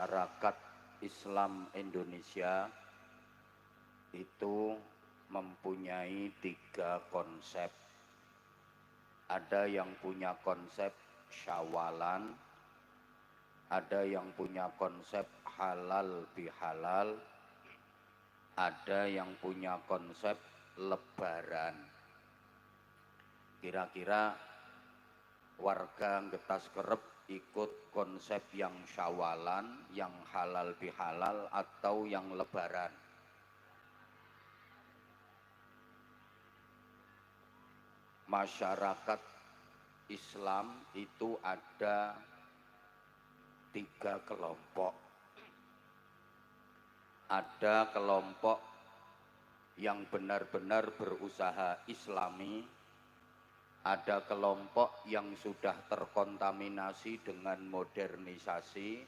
Masyarakat Islam Indonesia itu mempunyai 3 konsep. Ada yang punya konsep syawalan, ada yang punya konsep halal bihalal, ada yang punya konsep lebaran. Kira-kira warga Getas Kerep ikut konsep yang syawalan, yang halal bihalal, atau yang lebaran? Masyarakat Islam itu ada 3 kelompok. Ada kelompok yang benar-benar berusaha islami, ada kelompok yang sudah terkontaminasi dengan modernisasi,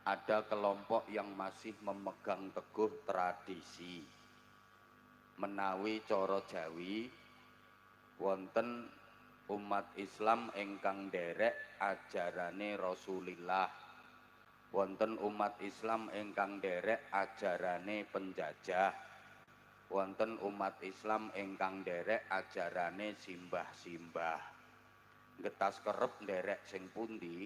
ada kelompok yang masih memegang teguh tradisi. Menawi coro Jawi, wonten umat Islam ingkang nderek ajarane Rasulillah, wonten umat Islam ingkang nderek ajarane penjajah, wonten umat Islam ingkang nderek ajarane simbah-simbah. Getas Kerep nderek sing pundi?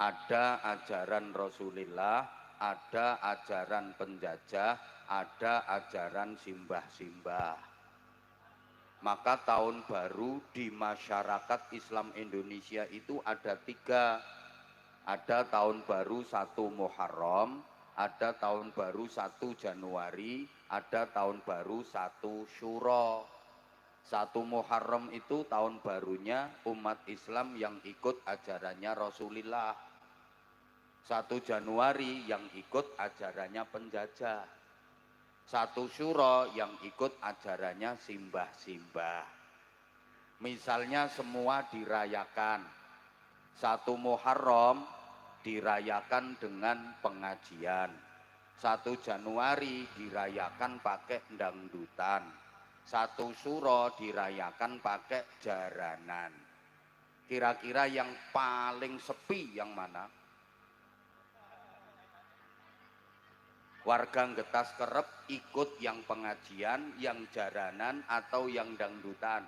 Ada ajaran Rasulillah, ada ajaran penjajah, ada ajaran simbah-simbah. Maka tahun baru di masyarakat Islam Indonesia itu ada 3. Ada tahun baru 1 Muharram, ada tahun baru 1 Januari, ada tahun baru 1 Syuro. 1 Muharram itu tahun barunya umat Islam yang ikut ajarannya Rasulullah. 1 Januari yang ikut ajarannya penjajah. 1 Syuro yang ikut ajarannya simbah-simbah. Misalnya semua dirayakan. 1 Muharram dirayakan dengan pengajian. 1 Januari dirayakan pakai dangdutan. 1 Syuro dirayakan pakai jaranan. Kira-kira yang paling sepi yang mana? Warga Getas Kerep ikut yang pengajian, yang jaranan, atau yang dangdutan?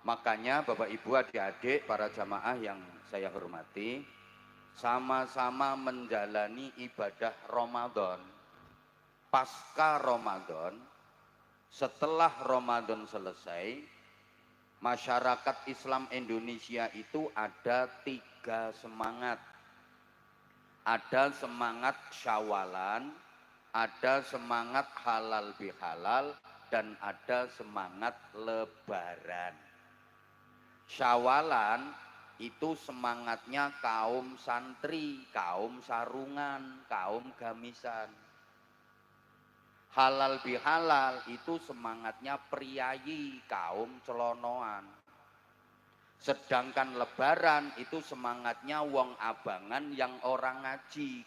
Makanya Bapak Ibu adik-adik para jamaah yang saya hormati, sama-sama menjalani ibadah Ramadan. Pasca Ramadan, setelah Ramadan selesai, masyarakat Islam Indonesia itu ada 3 semangat. Ada semangat syawalan, ada semangat halal bihalal, dan ada semangat lebaran. Syawalan itu semangatnya kaum santri, kaum sarungan, kaum gamisan. Halal bihalal itu semangatnya priayi, kaum celonoan. Sedangkan lebaran itu semangatnya wong abangan yang orang ngaji,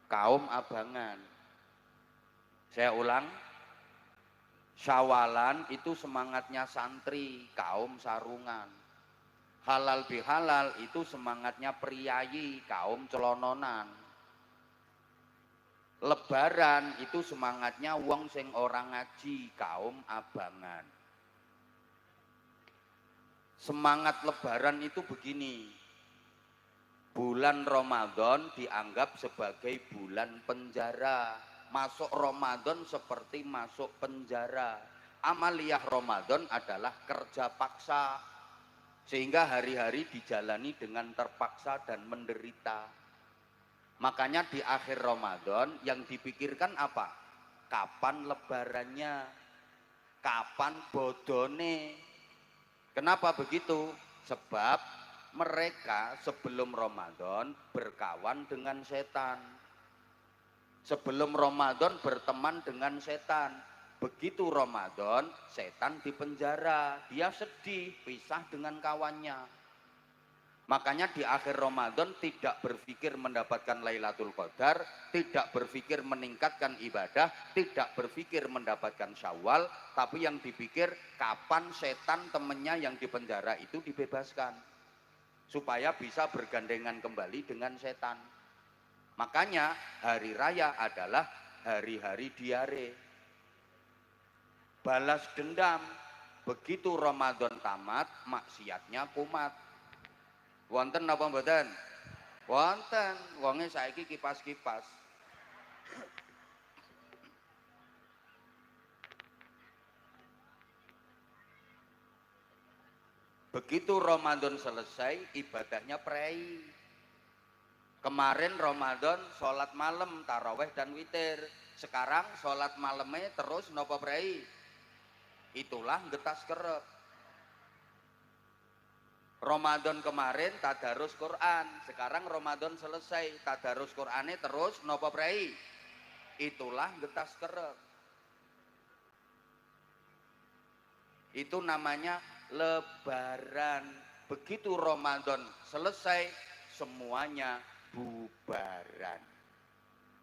kaum abangan. Saya ulang, syawalan itu semangatnya santri, kaum sarungan. Halal bihalal itu semangatnya priayi, kaum celononan. Lebaran itu semangatnya wong sing orang ngaji, kaum abangan. Semangat lebaran itu begini, bulan Ramadan dianggap sebagai bulan penjara. Masuk Ramadan seperti masuk penjara. Amaliyah Ramadan adalah kerja paksa, sehingga hari-hari dijalani dengan terpaksa dan menderita. Makanya di akhir Ramadan yang dipikirkan apa? Kapan lebarannya? Kapan bodone? Kenapa begitu? Sebab mereka sebelum Ramadan berkawan dengan setan. Sebelum Ramadan berteman dengan setan. Begitu Ramadan, setan dipenjara. Dia sedih, pisah dengan kawannya. Makanya di akhir Ramadan tidak berpikir mendapatkan Lailatul Qadar, tidak berpikir meningkatkan ibadah, tidak berpikir mendapatkan Syawal, tapi yang dipikir kapan setan temennya yang di penjara itu dibebaskan, supaya bisa bergandengan kembali dengan setan. Makanya hari raya adalah hari-hari diare, balas dendam. Begitu Ramadan tamat, maksiatnya kumat. Wonten napa mboten? Wonten, wonge saiki kipas-kipas. Begitu Ramadan selesai, ibadahnya prei. Kemarin Ramadan sholat malam, taraweh dan witir. Sekarang sholat malamnya terus nopo prei. Itulah getas kerep. Ramadan kemarin tadarus Quran, sekarang Ramadan selesai, tadarus Qurane terus nopo prei. Itulah getas kerep. Itu namanya lebaran. Begitu Ramadan selesai, semuanya bubaran.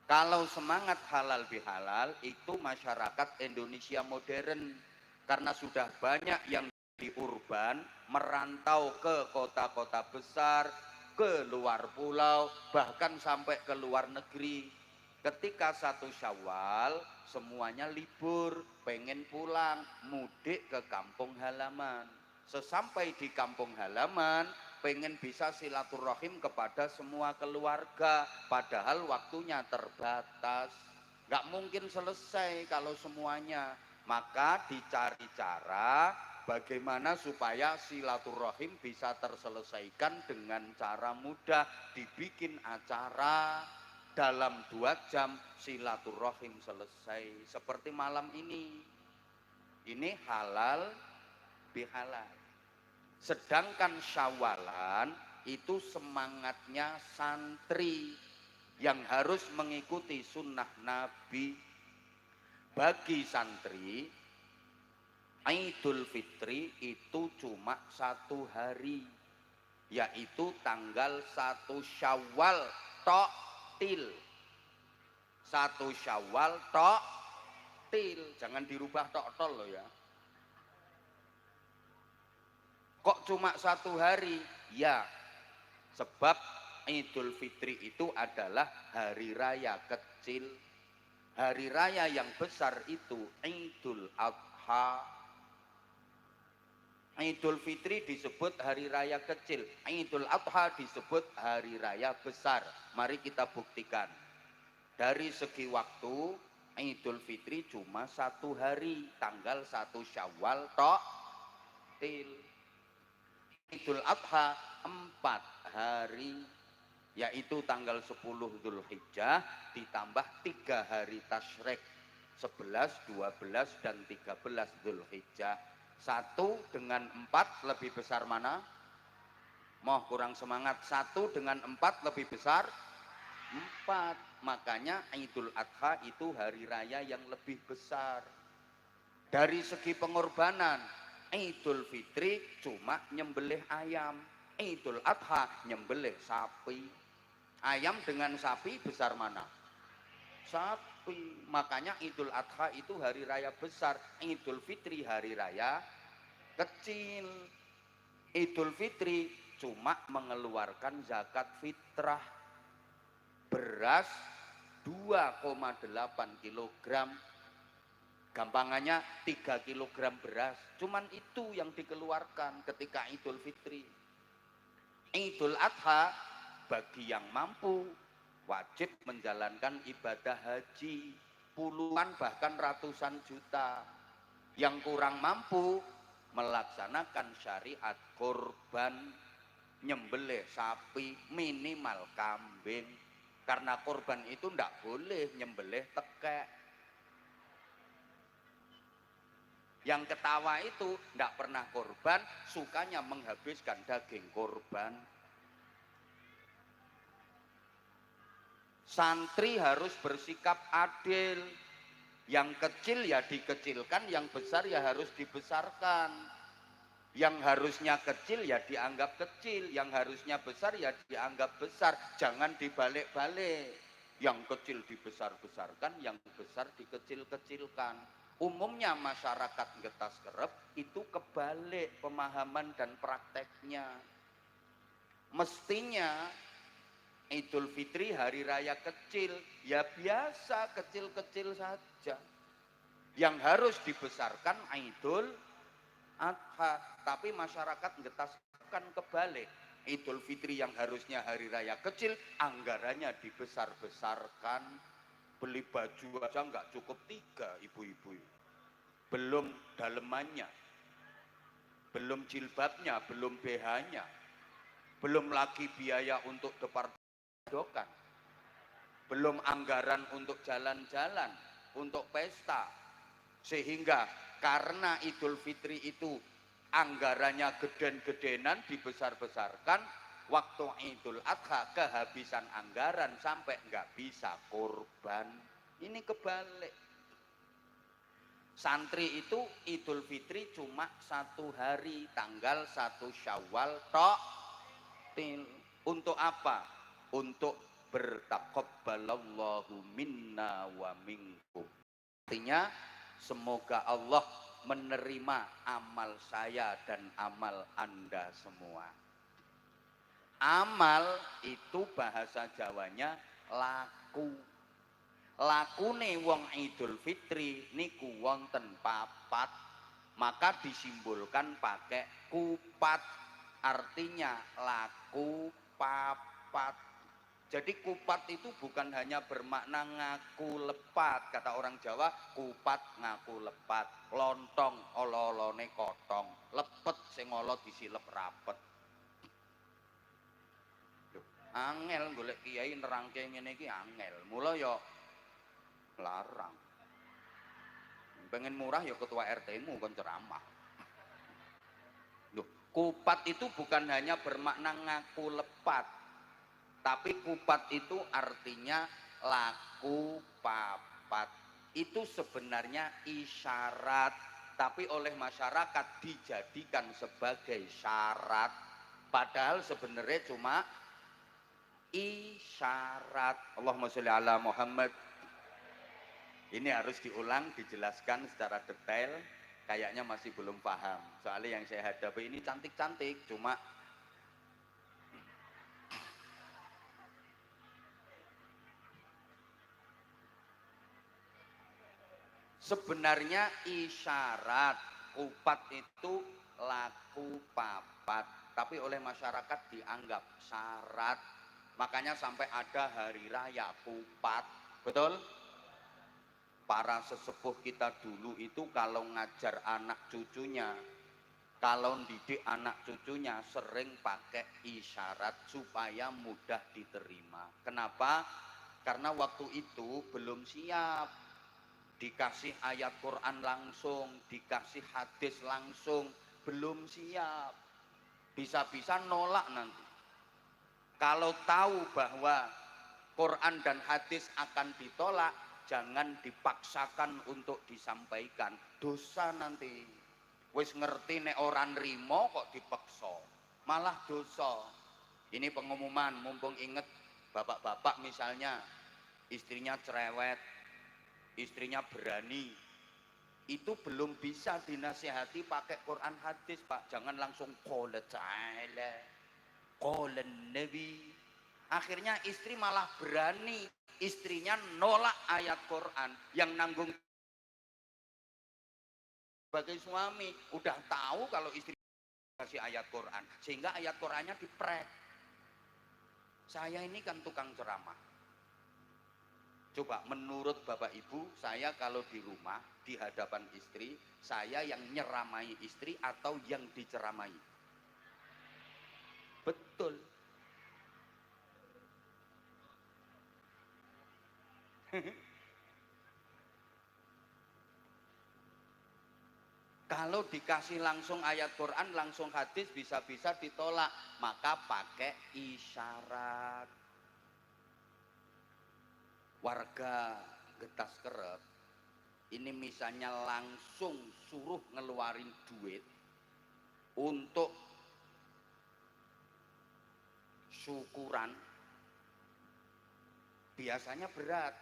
Kalau semangat halal bihalal itu masyarakat Indonesia modern, karena sudah banyak yang di urban merantau ke kota-kota besar, ke luar pulau, bahkan sampai ke luar negeri. Ketika 1 Syawal semuanya libur, pengen pulang, mudik ke kampung halaman. Sesampai di kampung halaman, pengen bisa silaturahim kepada semua keluarga, padahal waktunya terbatas. Nggak mungkin selesai kalau semuanya. Maka dicari cara bagaimana supaya silaturahim bisa terselesaikan dengan cara mudah. Dibikin acara, dalam 2 jam silaturahim selesai. Seperti malam ini. Ini halal bihalal. Sedangkan Syawalan itu semangatnya santri yang harus mengikuti sunnah Nabi. Bagi santri, Idul Fitri itu cuma 1 hari, yaitu tanggal 1 Syawal tok til. 1 Syawal tok til, jangan dirubah tok tol loh ya. Kok cuma 1 hari? Ya, sebab Idul Fitri itu adalah hari raya kecil. Hari raya yang besar itu Idul Adha. Idul Fitri disebut hari raya kecil, Idul Adha disebut hari raya besar. Mari kita buktikan. Dari segi waktu, Idul Fitri cuma 1 hari, tanggal 1 Syawal tok til. Idul Adha 4 hari, yaitu tanggal 10 Dzulhijjah ditambah 3 hari tasyrik, 11, 12 dan 13 Dzulhijjah. 1 dengan 4 lebih besar mana? Moh kurang semangat. 1 dengan 4 lebih besar 4. Makanya Idul Adha itu hari raya yang lebih besar. Dari segi pengorbanan, Idul Fitri cuma nyembelih ayam, Idul Adha nyembelih sapi. Ayam dengan sapi besar mana? Sapi. Makanya Idul Adha itu hari raya besar, Idul Fitri hari raya kecil. Idul Fitri cuma mengeluarkan zakat fitrah, beras 2,8 kilogram. Gampangannya 3 kilogram beras, cuman itu yang dikeluarkan ketika Idul Fitri. Idul Adha bagi yang mampu wajib menjalankan ibadah haji puluhan bahkan ratusan juta. Yang kurang mampu melaksanakan syariat korban, nyembelih sapi, minimal kambing. Karena korban itu ndak boleh nyembelih tekek. Yang ketawa itu ndak pernah korban, sukanya menghabiskan daging korban. Santri harus bersikap adil. Yang kecil ya dikecilkan, yang besar ya harus dibesarkan. Yang harusnya kecil ya dianggap kecil, yang harusnya besar ya dianggap besar. Jangan dibalik-balik. Yang kecil dibesar-besarkan, yang besar dikecil-kecilkan. Umumnya masyarakat Getas Kerep itu kebalik pemahaman dan prakteknya. Mestinya Idul Fitri hari raya kecil, ya biasa kecil-kecil saja. Yang harus dibesarkan Idul Adha, tapi masyarakat Getas kan kebalik. Idul Fitri yang harusnya hari raya kecil, anggarannya dibesar-besarkan. Beli baju aja nggak cukup 3 ibu-ibu. Belum dalemannya, belum jilbabnya, belum BH-nya, belum lagi biaya untuk departemen, belum anggaran untuk jalan-jalan, untuk pesta. Sehingga karena Idul Fitri itu anggarannya geden-gedenan dibesar-besarkan, waktu Idul Adha kehabisan anggaran sampai nggak bisa korban. Ini kebalik. Santri itu Idul Fitri cuma 1 hari, tanggal 1 Syawal tok. Untuk apa? Untuk bertaqabbalallahu minna wa minkum. Artinya semoga Allah menerima amal saya dan amal Anda semua. Amal itu bahasa Jawanya laku. Lakune wong Idul Fitri niku wonten 4, maka disimbolkan pakai kupat. Artinya laku papat. Jadi kupat itu bukan hanya bermakna ngaku lepat, kata orang Jawa, kupat ngaku lepat, lontong olo-olone kotong, lepet sing olo disilep rapet. Angel golek kiai nerangke ngene iki angel. Mula ya larang. Pengen murah ya ketua RT-mu kon ceramah. Loh, kupat itu bukan hanya bermakna ngaku lepat, tapi kupat itu artinya laku papat. Itu sebenarnya isyarat, tapi oleh masyarakat dijadikan sebagai syarat. Padahal sebenarnya cuma isyarat. Allahumma sholli ala Muhammad. Ini harus diulang, dijelaskan secara detail. Kayaknya masih belum paham. Soalnya yang saya hadapi ini cantik-cantik, cuma sebenarnya isyarat. Kupat itu laku papat, tapi oleh masyarakat dianggap syarat. Makanya sampai ada hari raya kupat. Betul? Para sesepuh kita dulu itu kalau ngajar anak cucunya, kalau didik anak cucunya sering pakai isyarat supaya mudah diterima. Kenapa? Karena waktu itu belum siap. Dikasih ayat Quran langsung, dikasih hadis langsung, belum siap. Bisa-bisa nolak nanti. Kalau tahu bahwa Quran dan hadis akan ditolak, jangan dipaksakan untuk disampaikan. Dosa nanti. Wis ngerti nek ora nrimo kok dipaksa. Malah dosa. Ini pengumuman, mumpung inget bapak-bapak misalnya istrinya cerewet, istrinya berani, itu belum bisa dinasihati pakai Quran hadis, Pak. Jangan langsung qala ta'ala, qala nabi. Akhirnya istri malah berani, istrinya nolak ayat Quran. Yang nanggung sebagai suami udah tahu kalau istri kasih ayat Quran, sehingga ayat Qurannya diprek. Saya ini kan tukang ceramah. Coba menurut Bapak Ibu, saya kalau di rumah di hadapan istri, saya yang nyeramai istri atau yang diceramai? Betul. Kalau dikasih langsung ayat Quran, langsung hadis, bisa-bisa ditolak. Maka pakai isyarat. Warga Getas Kerep, ini misalnya langsung suruh ngeluarin duit, untuk syukuran biasanya berat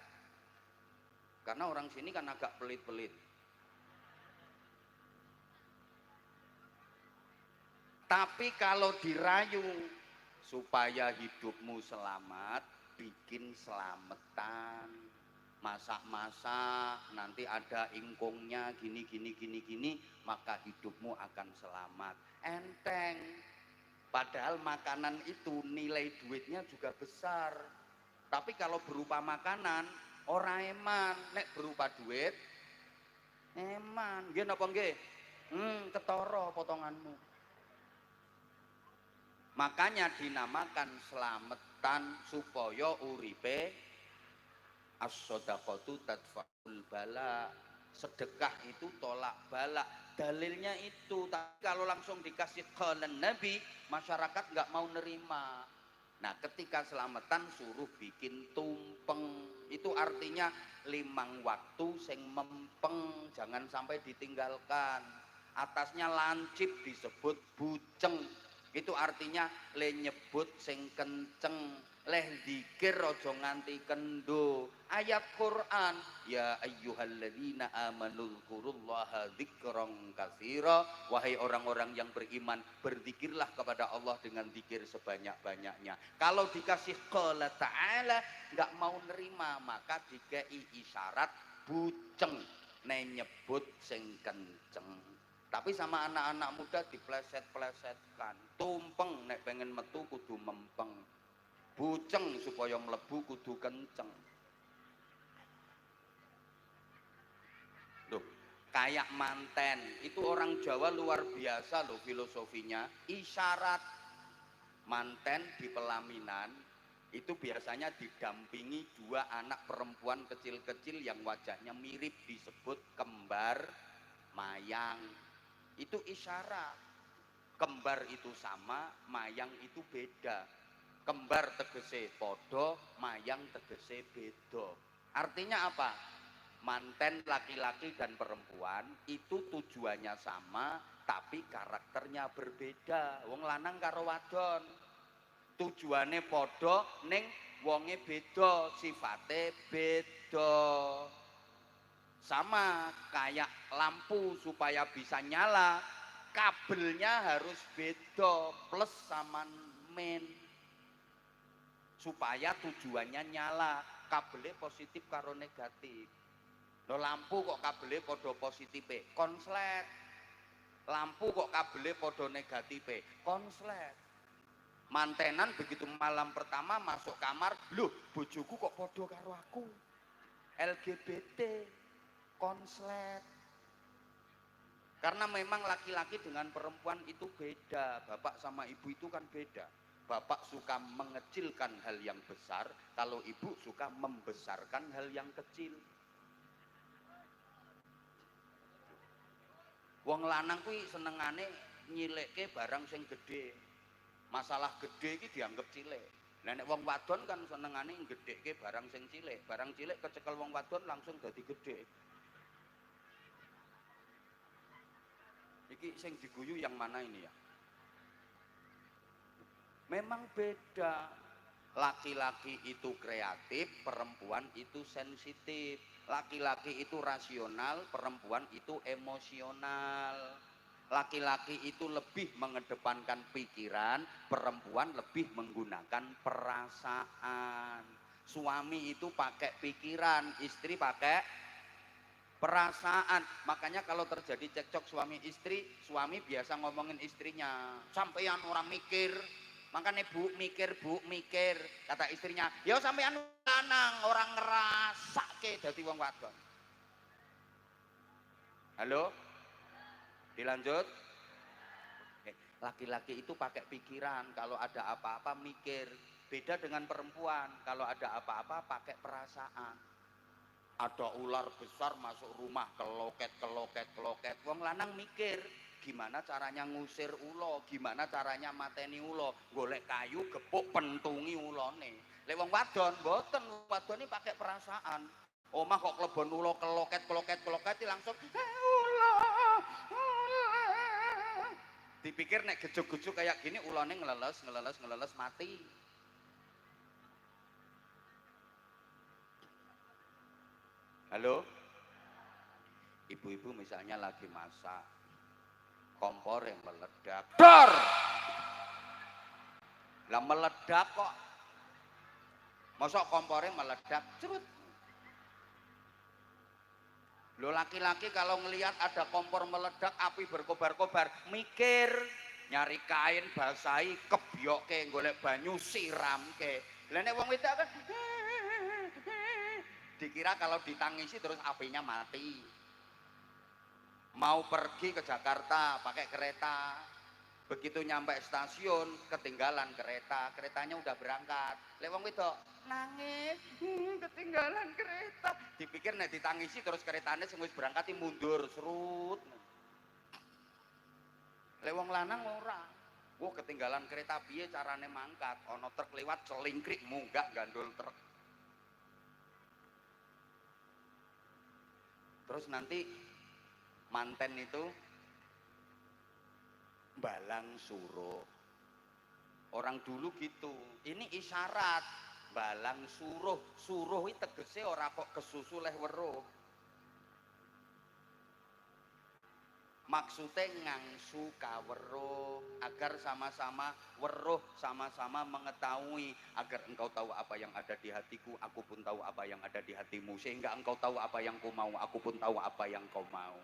karena orang sini kan agak pelit-pelit. Tapi kalau dirayu supaya hidupmu selamat, bikin selamatan, masak-masak, nanti ada ingkungnya gini, maka hidupmu akan selamat. Enteng. Padahal makanan itu nilai duitnya juga besar. Tapi kalau berupa makanan, ora eman. Nek berupa duit, eman. Nggih napa nggih? Ketara potonganmu. Makanya dinamakan selamatan supaya uripe as-shadaqatu tadfa'ul bala. Sedekah itu tolak bala. Dalilnya itu. Tapi kalau langsung dikasih qalan Nabi, masyarakat nggak mau nerima. Nah, ketika selamatan suruh bikin tumpeng. Itu artinya 5 waktu sing mempeng, jangan sampai ditinggalkan. Atasnya lancip disebut buceng. Itu artinya le nyebut sing kenceng, leh dzikir aja nganti kendo. Ayat Quran, ya ayyuhalladzina amanu dzkurullaha dzikran katsira. Wahai orang-orang yang beriman, berzikirlah kepada Allah dengan zikir sebanyak-banyaknya. Kalau dikasih qala ta'ala enggak mau nerima, maka dikei isyarat buceng, nek nyebut sing kenceng. Tapi sama anak-anak muda dipleset-plesetkan. Tumpeng nek pengen metu kudu mempeng. Buceng supaya mlebu kudu kenceng. Loh, kayak manten. Itu orang Jawa luar biasa loh filosofinya. Isyarat manten di pelaminan itu biasanya didampingi 2 anak perempuan kecil-kecil yang wajahnya mirip, disebut kembar mayang. Itu isyarat. Kembar itu sama, mayang itu beda. Kembar tegese podo, mayang tegese beda. Artinya apa? Manten laki-laki dan perempuan itu tujuannya sama, tapi karakternya berbeda. Wong lanang karo wadon tujuane podo, ning wonge beda, sifate beda. Sama kayak lampu supaya bisa nyala, kabelnya harus beda, plus sama min, supaya tujuannya nyala. Kabelnya positif karo negatif. Loh, lampu kok kabelnya podo positif, konslet. Lampu kok kabelnya podo negatif, konslet. Mantenan begitu malam pertama masuk kamar, loh bojoku kok podo karo aku, LGBT, konslet. Karena memang laki-laki dengan perempuan itu beda. Bapak sama ibu itu kan beda. Bapak suka mengecilkan hal yang besar, kalau ibu suka membesarkan hal yang kecil. Wong lanang kuwi senengane nyileke barang sing gede. Masalah gede iki dianggap cilik. Lah nek wong wadon kan senengane nggedhekke barang sing cilik. Barang cilik kecekel wong wadon langsung dadi gede. Iki sing diguyu yang mana ini ya? Memang beda. Laki-laki itu kreatif, perempuan itu sensitif. Laki-laki itu rasional, perempuan itu emosional. Laki-laki itu lebih mengedepankan pikiran, perempuan lebih menggunakan perasaan. Suami itu pakai pikiran, istri pakai perasaan. Makanya kalau terjadi cekcok suami istri, suami biasa ngomongin istrinya, sampeyan orang mikir. Makanya bu mikir, kata istrinya, ya sampeyan lanang orang ngerasake dadi wong wadon. Halo, dilanjut. Laki-laki itu pakai pikiran, kalau ada apa-apa mikir. Beda dengan perempuan, kalau ada apa-apa pakai perasaan. Ada ular besar masuk rumah, keloket. Wong lanang mikir, gimana caranya ngusir ulo, gimana caranya mateni ulo, golek kayu gepuk pentungi ulone. Lek wong wadon mboten, wadon ini pakai perasaan. Omah kok klebon ulo keloket langsung ulo. Dipikir nek gejuk-gejuk kayak gini ulone ngeleles mati. Halo? Ibu-ibu misalnya lagi masak, kompor yang meledak. Dor! Lah meledak kok. Mosok kompornya meledak, cepet. Lo laki-laki kalau ngelihat ada kompor meledak, api berkobar-kobar, mikir, nyari kain basahi, kebyoke, golek banyu siramke. Lah nek wong wedok kan dikira kalau ditangisi terus apinya mati. Mau pergi ke Jakarta pakai kereta, begitu nyampe stasiun ketinggalan kereta, keretanya udah berangkat. Lek wong wedok nangis, ketinggalan kereta. Dipikir nek ditangisi terus keretanya sing wis berangkat mundur serut. Lek wong lanang ora. Wah ketinggalan kereta piye carane mangkat? Ana truk lewat celingkrik munggah gandul truk. Terus nanti manten itu balang suruh. Orang dulu gitu. Ini isyarat balang suruh. Suruh itu tegese ora kok kesusu leh weruh. Maksudnya ngangsu kaweruh agar sama-sama weruh, sama-sama mengetahui, agar engkau tahu apa yang ada di hatiku, aku pun tahu apa yang ada di hatimu, sehingga engkau tahu apa yang kau mau, aku pun tahu apa yang kau mau.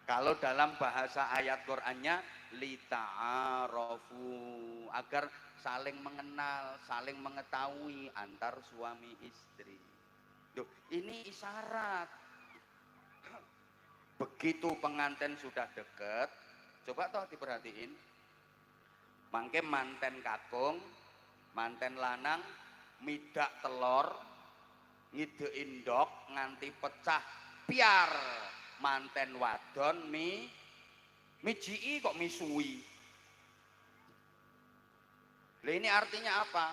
Kalau dalam bahasa ayat Qur'annya lita'arofu, agar saling mengenal, saling mengetahui antar suami istri. Duh, ini isyarat. Begitu pengantin sudah deket, coba toh diperhatiin, mangke manten kakung, manten lanang midak telur, ngidein ndok nganti pecah piar, manten wadon mijii kok misui. Lah ini artinya apa?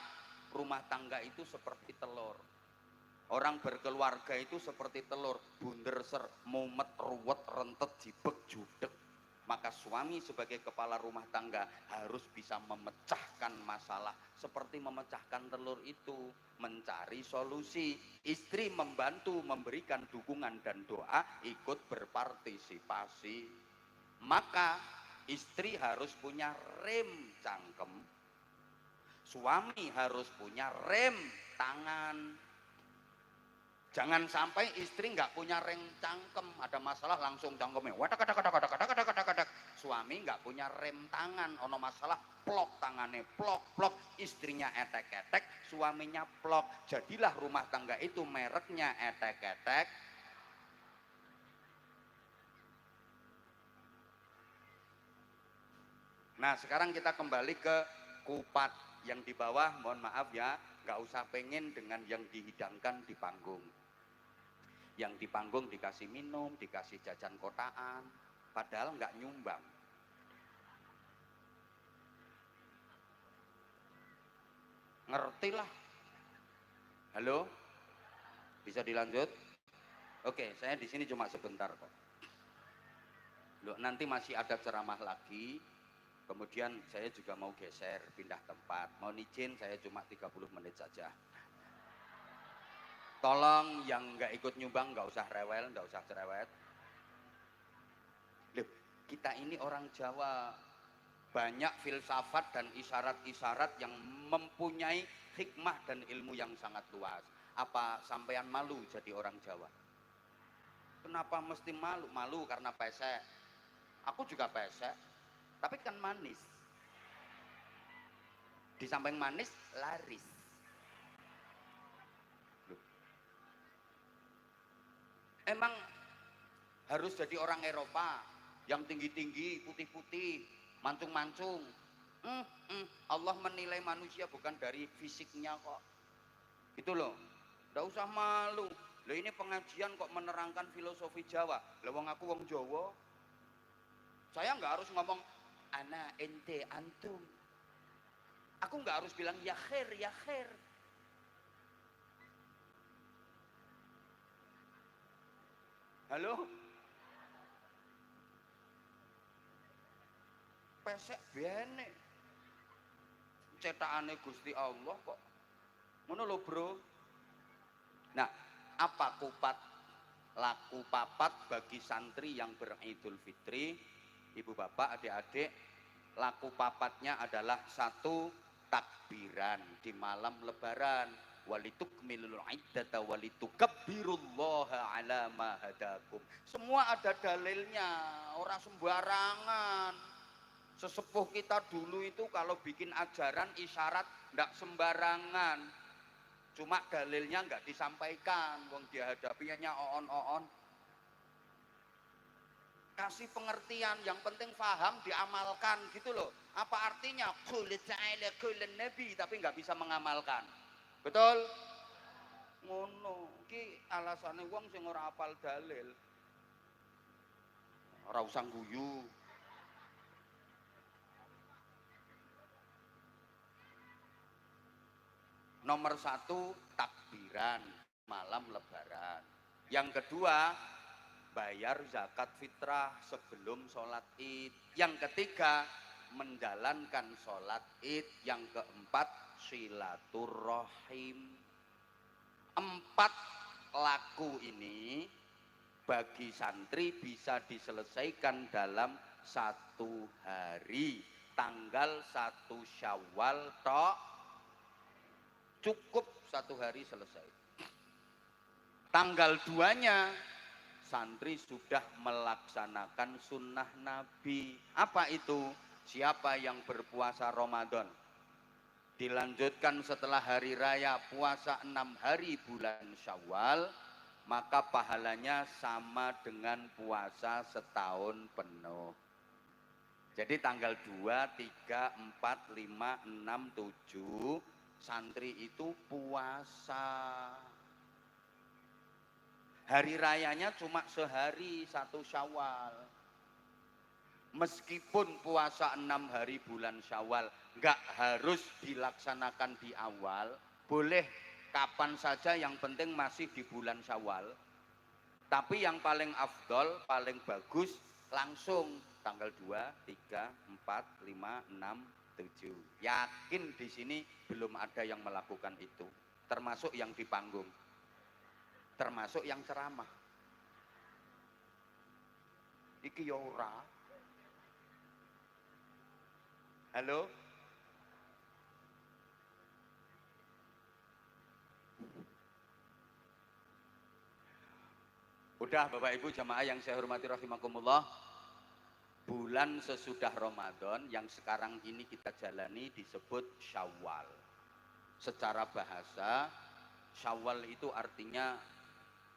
Rumah tangga itu seperti telur. Orang berkeluarga itu seperti telur, bunder ser, mumet, ruwet, rentet, jibek, judek. Maka suami sebagai kepala rumah tangga harus bisa memecahkan masalah. Seperti memecahkan telur itu, mencari solusi. Istri membantu, memberikan dukungan dan doa, ikut berpartisipasi. Maka istri harus punya rem cangkem, suami harus punya rem tangan. Jangan sampai istri nggak punya rem cangkem, ada masalah langsung cangkemnya wadak. Suami nggak punya rem tangan, ono masalah plok tangannya, plok, istrinya etek-etek, suaminya plok. Jadilah rumah tangga itu mereknya etek-etek. Nah sekarang kita kembali ke kupat yang di bawah, mohon maaf ya, nggak usah pengen dengan yang dihidangkan di panggung. Yang di panggung dikasih minum, dikasih jajan kotaan, padahal nggak nyumbang. Ngerti lah. Halo, bisa dilanjut? Oke, saya di sini cuma sebentar kok. Loh, nanti masih ada ceramah lagi. Kemudian saya juga mau geser, pindah tempat. Mohon izin, saya cuma 30 menit saja. Tolong yang nggak ikut nyumbang nggak usah rewel, nggak usah cerewet. Loh, kita ini orang Jawa, banyak filsafat dan isyarat-isyarat yang mempunyai hikmah dan ilmu yang sangat luas. Apa sampean malu jadi orang Jawa? Kenapa mesti malu? Malu karena pesek. Aku juga pesek, tapi kan manis. Di samping manis, laris. Emang harus jadi orang Eropa yang tinggi-tinggi, putih-putih, mancung-mancung. Allah menilai manusia bukan dari fisiknya kok. Itu loh, nggak usah malu. Loh ini pengajian kok menerangkan filosofi Jawa. Lah wong aku wong Jawa. Saya nggak harus ngomong ana, ente, antum. Aku nggak harus bilang ya khair, ya khair. Halo? pesek bene. Cetakane Gusti Allah kok. Ngono lho, Bro. Nah, apa kupat laku papat bagi santri yang beridul fitri? Ibu bapak, adik-adik, laku papatnya adalah satu, takbiran di malam lebaran, walitukmilul iddata walitukabbirullaha ala ma hadakum. Semua ada dalilnya, orang sembarangan. Sesepuh kita dulu itu kalau bikin ajaran isyarat ndak sembarangan, cuma dalilnya nggak disampaikan, wong dihadapinya oon-oon. Kasih pengertian, yang penting paham, diamalkan gitu loh. Apa artinya qul ta'ala qul nabi tapi nggak bisa mengamalkan, betul? Ngono ki alasane wong sing ora apal dalil, ora usah guyu. Nomor satu, takbiran malam lebaran. Yang kedua, bayar zakat fitrah sebelum sholat id. Yang ketiga, menjalankan sholat id. Yang keempat, silaturrohim. 4 laku ini bagi santri bisa diselesaikan dalam 1 hari. Tanggal 1 Syawal tok, cukup 1 hari selesai. Tanggal 2-nya santri sudah melaksanakan sunnah Nabi. Apa itu? Siapa yang berpuasa Ramadan dilanjutkan setelah hari raya puasa 6 hari bulan Syawal, maka pahalanya sama dengan puasa setahun penuh. Jadi tanggal 2, 3, 4, 5, 6, 7 santri itu puasa. Hari rayanya cuma sehari, 1 Syawal. Meskipun puasa 6 hari bulan Syawal nggak harus dilaksanakan di awal, boleh kapan saja, yang penting masih di bulan Syawal. Tapi yang paling afdol, paling bagus langsung tanggal 2, 3, 4, 5, 6, 7. Yakin di sini belum ada yang melakukan itu, termasuk yang di panggung, termasuk yang ceramah. Iki ya ora. Halo? Udah Bapak Ibu jamaah yang saya hormati rahimakumullah. Bulan sesudah Ramadan yang sekarang ini kita jalani disebut Syawal. Secara bahasa, Syawal itu artinya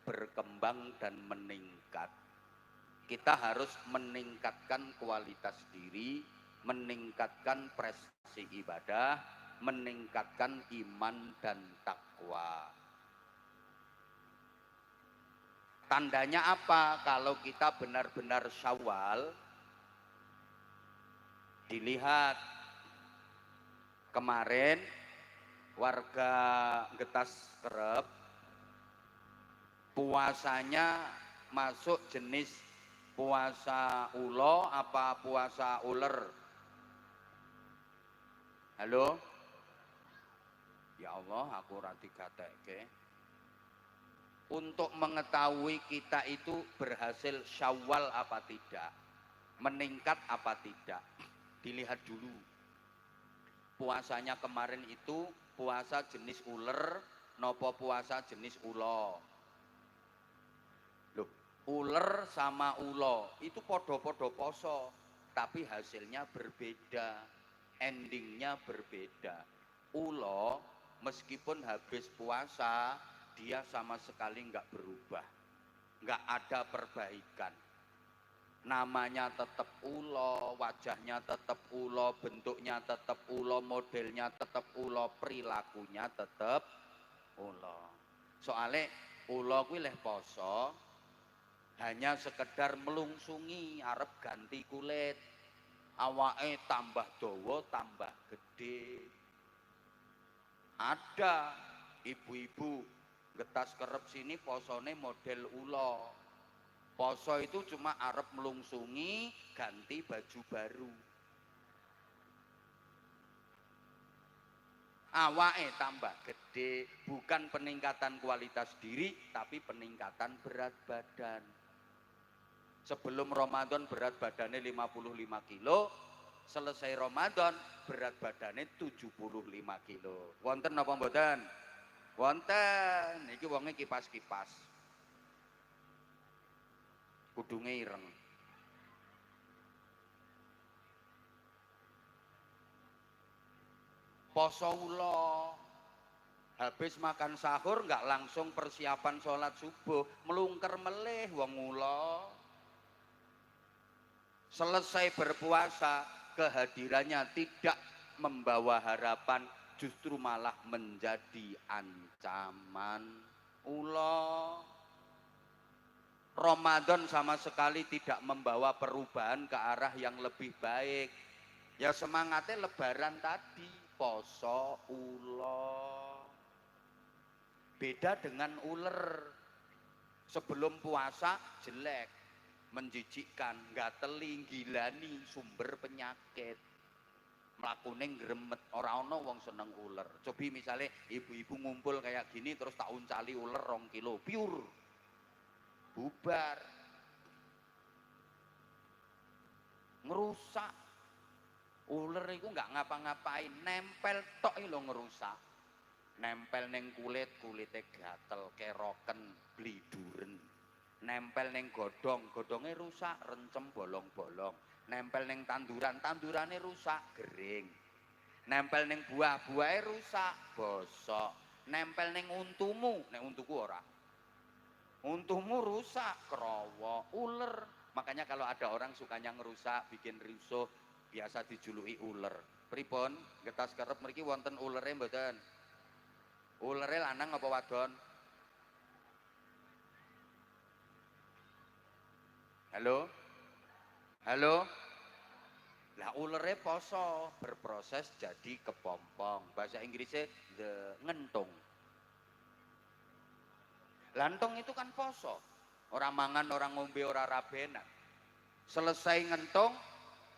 berkembang dan meningkat. Kita harus meningkatkan kualitas diri, meningkatkan prestasi ibadah, meningkatkan iman dan takwa. Tandanya apa? Kalau kita benar-benar Syawal, dilihat kemarin warga Getas Kerep puasanya masuk jenis puasa ulo apa puasa uler? Halo? Ya Allah, aku rati gatekke. Untuk mengetahui kita itu berhasil Syawal apa tidak, meningkat apa tidak, dilihat dulu. Puasanya kemarin itu puasa jenis uler nopo puasa jenis ulo. Loh, uler sama ulo itu podo-podo poso, tapi hasilnya berbeda, endingnya berbeda. Ulo meskipun habis puasa dia sama sekali nggak berubah, nggak ada perbaikan. Namanya tetap ulo, wajahnya tetap ulo, bentuknya tetap ulo, modelnya tetap ulo, perilakunya tetap ulo. Soalnya ulo kuwi leh poso hanya sekedar melungsungi, arep ganti kulit, awake tambah dawa, tambah gede. Ada ibu-ibu Getas Kerep sini posone model ulo. Poso itu cuma arep melungsungi, ganti baju baru. awake tambah gede, bukan peningkatan kualitas diri tapi peningkatan berat badan. Sebelum Ramadan berat badannya 55 kilo, selesai Ramadan berat badannya 75 kilo. Wonten apa mboten? Wonten. Iki wonge kipas-kipas. Kudunge ireng. Poso ula, habis makan sahur nggak langsung persiapan sholat subuh, melungker meleh wong ula. Selesai berpuasa, kehadirannya tidak membawa harapan, justru malah menjadi ancaman. Ula Ramadan sama sekali tidak membawa perubahan ke arah yang lebih baik. Ya semangatnya lebaran tadi, poso ula. Beda dengan uler. Sebelum puasa jelek, menjijikkan, gateli, gilani, sumber penyakit. Mlakune gremet, ora ana wong seneng uler. Cobi misalnya ibu-ibu ngumpul kayak gini terus tak uncali uler 2 kilo, pure. Bubar. Ngerusak. Uler itu nggak ngapa-ngapain, nempel tok lho ngerusak. Nempel neng kulit, kulitnya gatel, keroken, bliduren. Nempel neng godong, godongnya rusak, rencem bolong-bolong. Nempel neng tanduran, tandurannya rusak, gering. Nempel neng buah, buahnya rusak, bosok. Nempel neng untumu, neng untuku ora. Untumu rusak, kerowo, uler. Makanya kalau ada orang sukanya ngerusak, bikin rusuh, biasa dijuluki uler. Pripun, getas kerep mriki wonten ulere mboten? Ulere lanang apa wadon? Halo? Halo? Lah ulere poso berproses jadi kepompong. Bahasa Inggrisnya the ngentung. Lantong itu kan poso. Orang mangan, orang ngombe, orang rabenan. Selesai ngentung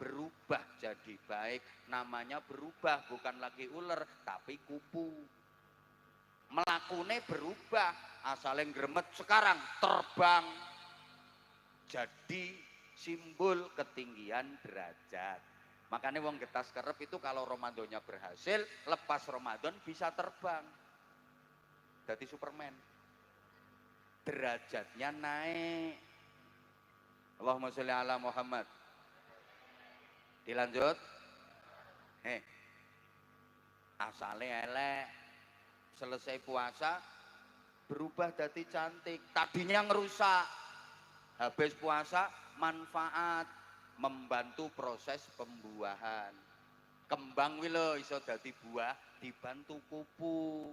berubah jadi baik. Namanya berubah, bukan lagi ular tapi kupu. Melakune berubah, asalnya gremet sekarang terbang. Jadi simbol ketinggian derajat. Makanya wong getas kerep itu kalau Ramadannya berhasil, lepas Ramadan bisa terbang. Jadi Superman. Derajatnya naik. Allahumma sholli ala Muhammad. Dilanjut. Asalnya elek. Selesai puasa berubah jadi cantik. Tadinya ngerusak. Habis puasa manfaat, membantu proses pembuahan. Kembang wilo iso dadi buah dibantu kupu.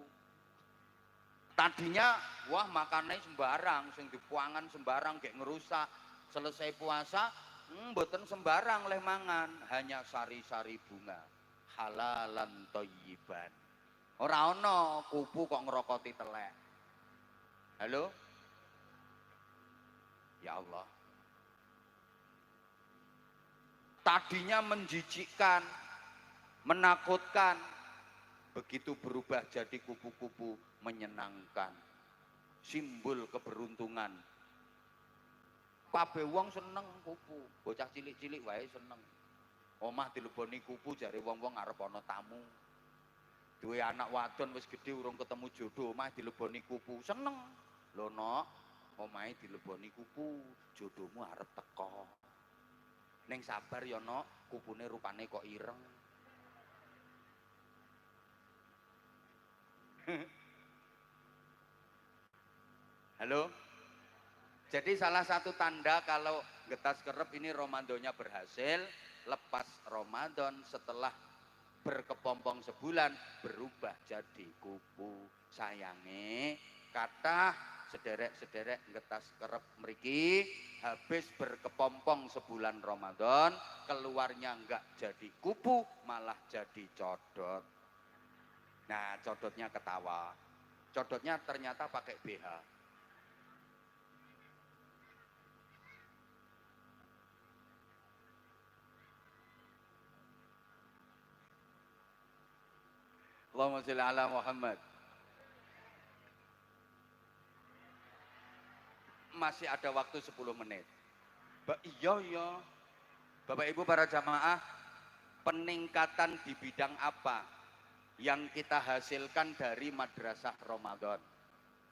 Tadinya wah makannya sembarang, sing dipuangan sembarang kayak ngerusak. Selesai puasa mboten sembarang leh mangan, hanya sari-sari bunga. Halalan thayyiban. Ora ana kupu kok ngerokoti telek. Halo? Ya Allah. Tadinya menjijikkan, menakutkan, begitu berubah jadi kupu-kupu menyenangkan. Simbol keberuntungan. Pabe wong seneng kupu, bocah cilik-cilik wae seneng. Omah dileboni kupu jare wong-wong arep ana tamu. Duwe anak wadon wis gedhe urung ketemu jodoh, omah dileboni kupu, seneng. Lho nok, omahe dileboni kupu, jodohmu arep teko. Ning sabar ya nok, kupune rupane kok ireng. Halo? Jadi salah satu tanda kalau getas kerep ini Ramadannya berhasil, lepas Ramadan setelah berkepompong sebulan berubah jadi kupu. Sayange kata sederek-sederek getas kerep mriki habis berkepompong sebulan Ramadan, keluarnya enggak jadi kupu malah jadi codot. Nah codotnya ketawa, codotnya ternyata pakai BH. Allahumma sholli ala Muhammad. Masih ada waktu 10 menit. Iya. Bapak Ibu para jamaah, peningkatan di bidang apa yang kita hasilkan dari madrasah Ramadan?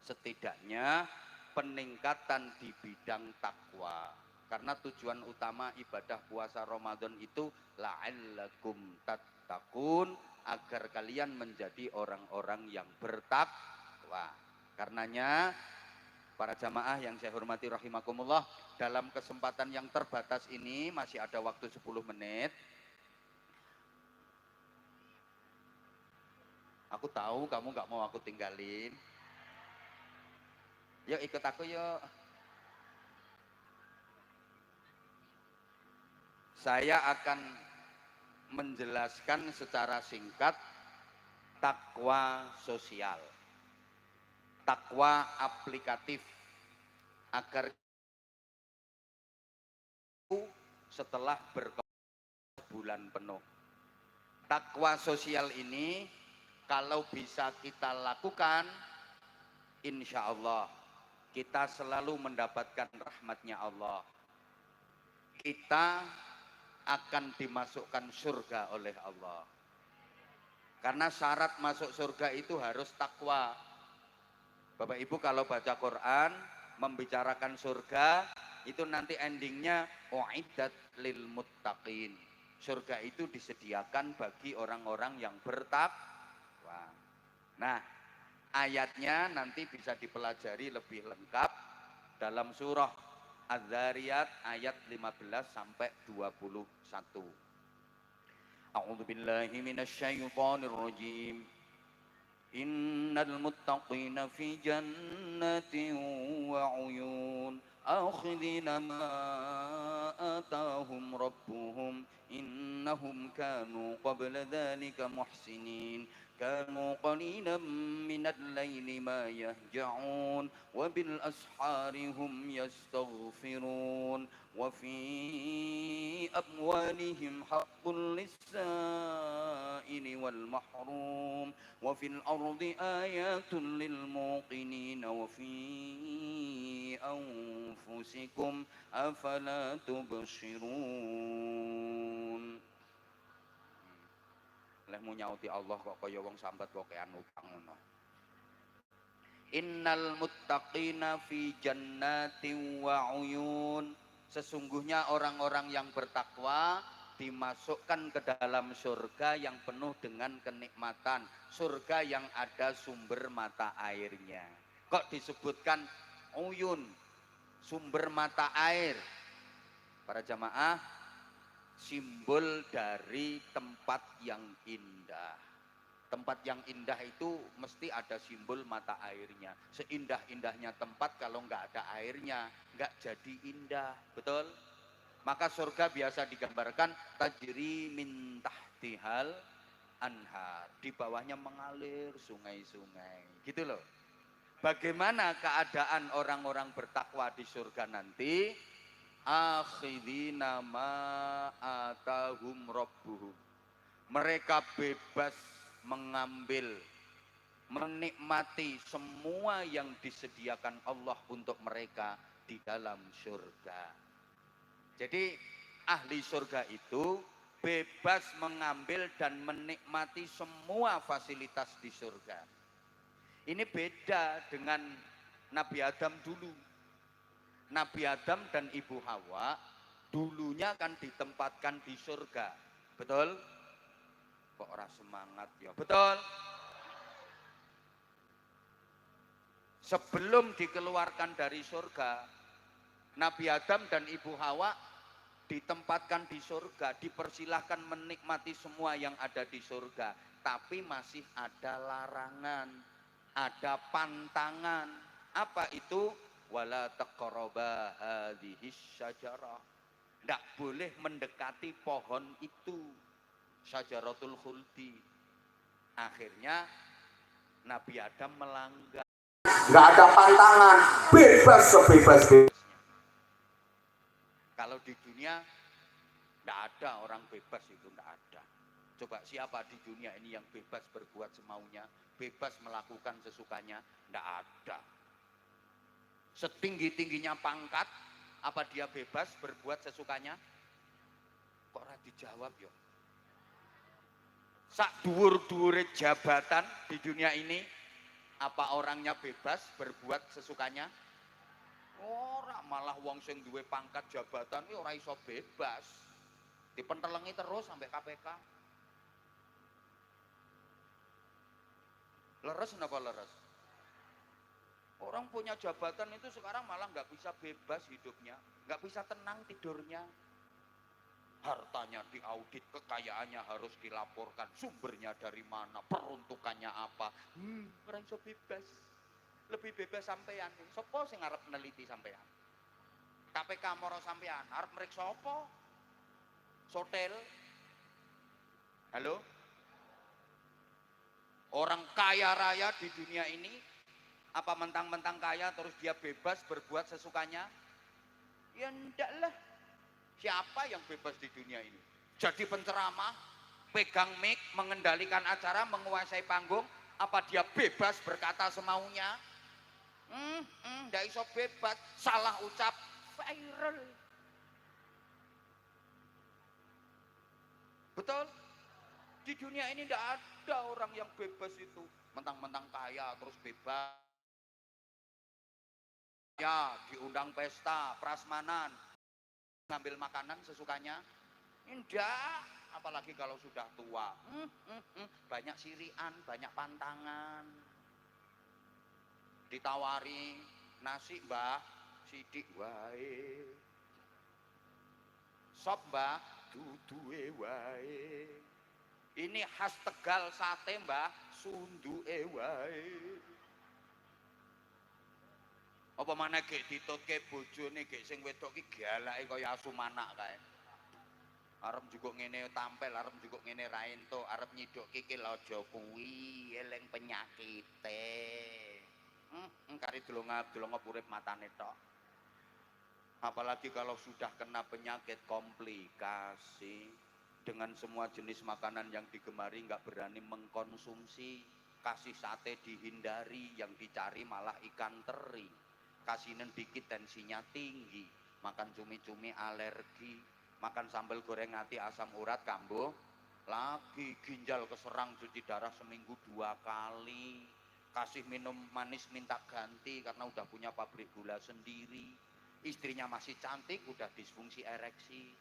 Setidaknya peningkatan di bidang takwa. Karena tujuan utama ibadah puasa Ramadan itu la'allakum tattaqun, agar kalian menjadi orang-orang yang bertakwa. Karenanya para jamaah yang saya hormati rahimakumullah, dalam kesempatan yang terbatas ini masih ada waktu 10 menit. Aku tahu kamu nggak mau aku tinggalin. Yuk ikut aku yuk. Saya akan menjelaskan secara singkat takwa sosial, takwa aplikatif, agar setelah berbulan penuh. Takwa sosial ini kalau bisa kita lakukan, insya Allah kita selalu mendapatkan rahmatnya Allah. Kita akan dimasukkan surga oleh Allah. Karena syarat masuk surga itu harus takwa. Bapak Ibu kalau baca Quran membicarakan surga, itu nanti endingnya uiddat lil muttaqin. Surga itu disediakan bagi orang-orang yang bertakwa. Nah, ayatnya nanti bisa dipelajari lebih lengkap dalam surah Az-Zariyat ayat 15 sampai 21. A'udzu billahi minasy syaithanir rajim. Innal muttaqina fi jannatin wa 'uyun akhidina ma atahum rabbuhum innahum kanu qabla dhalika muhsinin كانوا قليلا من الليل ما يهجعون وبالأسحار هم يستغفرون وفي أموالهم حق للسائل والمحروم وفي الأرض آيات للموقنين وفي أنفسكم أفلا تبصرون. Lehmu nyauti Allah kok kaya wong sambat pokean utang ngono. Innal muttaqina fi jannatin wa uyun. Sesungguhnya orang-orang yang bertakwa dimasukkan ke dalam surga yang penuh dengan kenikmatan, surga yang ada sumber mata airnya. Kok disebutkan uyun, sumber mata air? Para jamaah, simbol dari tempat yang indah. Tempat yang indah itu mesti ada simbol mata airnya. Seindah-indahnya tempat kalau nggak ada airnya, nggak jadi indah. Betul? Maka surga biasa digambarkan tajri min tahtihal anhar. Di bawahnya mengalir sungai-sungai. Gitu loh. Bagaimana keadaan orang-orang bertakwa di surga nanti? Akhidina ma atahum rabbuhum. Mereka bebas mengambil, menikmati semua yang disediakan Allah untuk mereka di dalam surga. Jadi ahli surga itu bebas mengambil dan menikmati semua fasilitas di surga. Ini beda dengan Nabi Adam dulu. Nabi Adam dan Ibu Hawa dulunya kan ditempatkan di surga. Betul? Kok ora semangat ya? Betul? Sebelum dikeluarkan dari surga, Nabi Adam dan Ibu Hawa ditempatkan di surga, dipersilahkan menikmati semua yang ada di surga. Tapi masih ada larangan, ada pantangan. Apa itu? Wala taqraba hadhis syajarah. Tidak boleh mendekati pohon itu, syajaratul khuldi. Akhirnya Nabi Adam melanggar. Nggak ada pantangan, bebas sebebas-bebasnya. Kalau di dunia tidak ada orang bebas, itu tidak ada. Coba siapa di dunia ini yang bebas berbuat semaunya, bebas melakukan sesukanya? Tidak ada. Setinggi-tingginya pangkat, apa dia bebas berbuat sesukanya? Kok ora dijawab yo? Sak dhuwur-dhuwure jabatan di dunia ini, apa orangnya bebas berbuat sesukanya? Ora, malah wong sing duwe pangkat jabatan iki ora iso bebas. Dipentelengi terus sampai KPK. Leres napa leres? Orang punya jabatan itu sekarang malah nggak bisa bebas hidupnya, nggak bisa tenang tidurnya. Hartanya diaudit, kekayaannya harus dilaporkan, sumbernya dari mana, peruntukannya apa. Orang iso bebas. Lebih bebas sampean. Sopo sing arep neliti sampean? KPK moro sampean, arep mriksa apa? Sotel. Halo? Orang kaya raya di dunia ini, apa mentang-mentang kaya terus dia bebas berbuat sesukanya? Ya ndak lah. Siapa yang bebas di dunia ini? Jadi penceramah, pegang mic, mengendalikan acara, menguasai panggung, apa dia bebas berkata semaunya? Ndak iso bebas, salah ucap viral. Betul? Di dunia ini ndak ada orang yang bebas itu. Mentang-mentang kaya terus bebas. Ya, diundang pesta, prasmanan, ngambil makanan sesukanya. Enggak, apalagi kalau sudah tua. Banyak sirian, banyak pantangan. Ditawari nasi, Mbah, sidik wae. Sop, Mbah, duduhe wae. Ini khas Tegal sate, Mbah, sunduke wae. Apa mana gek ditutke bojone gek sing wedok ki galake kaya asu manak kae. Arep njukuk ngene tampil, arep njukuk ngene ra entuk, arep nyiduk kikil aja kuwi, eling penyakite. Kari delonga urip matane tok. Apalagi kalau sudah kena penyakit komplikasi, dengan semua jenis makanan yang digemari nggak berani mengkonsumsi. Kasih sate dihindari, yang dicari malah ikan teri. Kasihnen dikit tensinya tinggi, makan cumi-cumi alergi, makan sambal goreng ati asam urat kambuh lagi, ginjal keserang, cuci darah seminggu 2 kali, kasih minum manis minta ganti karena udah punya pabrik gula sendiri, istrinya masih cantik udah disfungsi ereksi,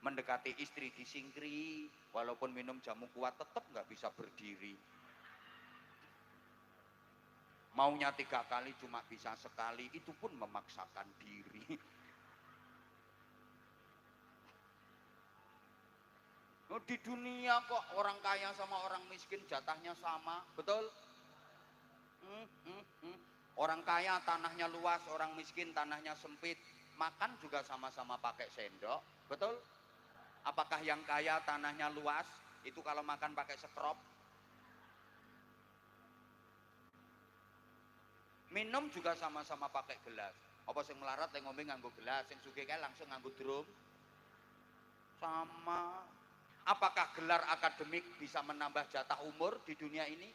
mendekati istri disingkiri, walaupun minum jamu kuat tetap nggak bisa berdiri. Maunya 3 kali cuma bisa sekali, itu pun memaksakan diri. Di dunia kok orang kaya sama orang miskin jatahnya sama, betul? Orang kaya tanahnya luas, orang miskin tanahnya sempit, makan juga sama-sama pakai sendok, betul? Apakah yang kaya tanahnya luas itu kalau makan pakai sekrop? Minum juga sama-sama pakai gelas. Apa sing melarat yang ngombe nganggo gelas, sing sugih kae langsung nganggo drum? Sama. Apakah gelar akademik bisa menambah jatah umur di dunia ini?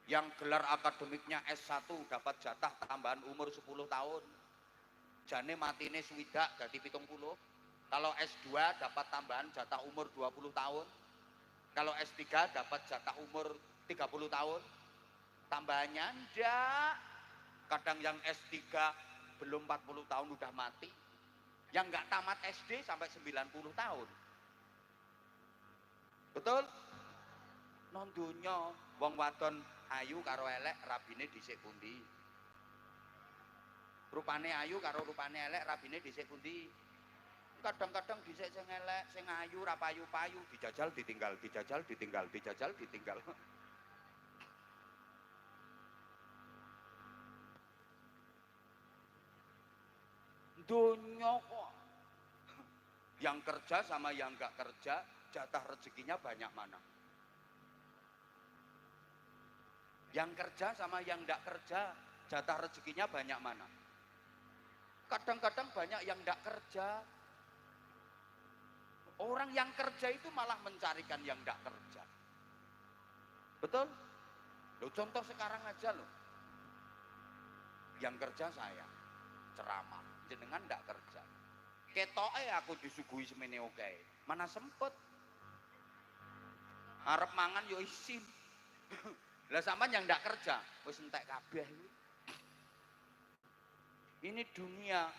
Yang gelar akademiknya S1 dapat jatah tambahan umur 10 tahun. Jane matine swidak dadi 70. Kalau S2 dapat tambahan jatah umur 20 tahun. Kalau S3 dapat jatah umur 30 tahun. Tambahannya enggak. Kadang yang S3 belum 40 tahun udah mati. Yang enggak tamat SD sampai 90 tahun. Betul? Non donya wong wadon ayu karo elek rabine dhisik pundi? Rupane ayu karo rupane elek rabine dhisik pundi? Kadang-kadang dhisik sing elek, sing ayu ra payu-payu, dijajal ditinggal, dijajal ditinggal, dijajal ditinggal. Donya kok. Yang kerja sama yang enggak kerja, jatah rezekinya banyak mana? Yang kerja sama yang enggak kerja, jatah rezekinya banyak mana? Kadang-kadang banyak yang enggak kerja. Orang yang kerja itu malah mencarikan yang tidak kerja. Betul? Loh, contoh sekarang aja loh. Yang kerja saya, ceramah, jenengan tidak kerja. Ketoke aku disuguhi semene oke. Mana sempet. Arep mangan yo isin. Lah sampean yang tidak kerja, wis entek kabeh. Ini dunia.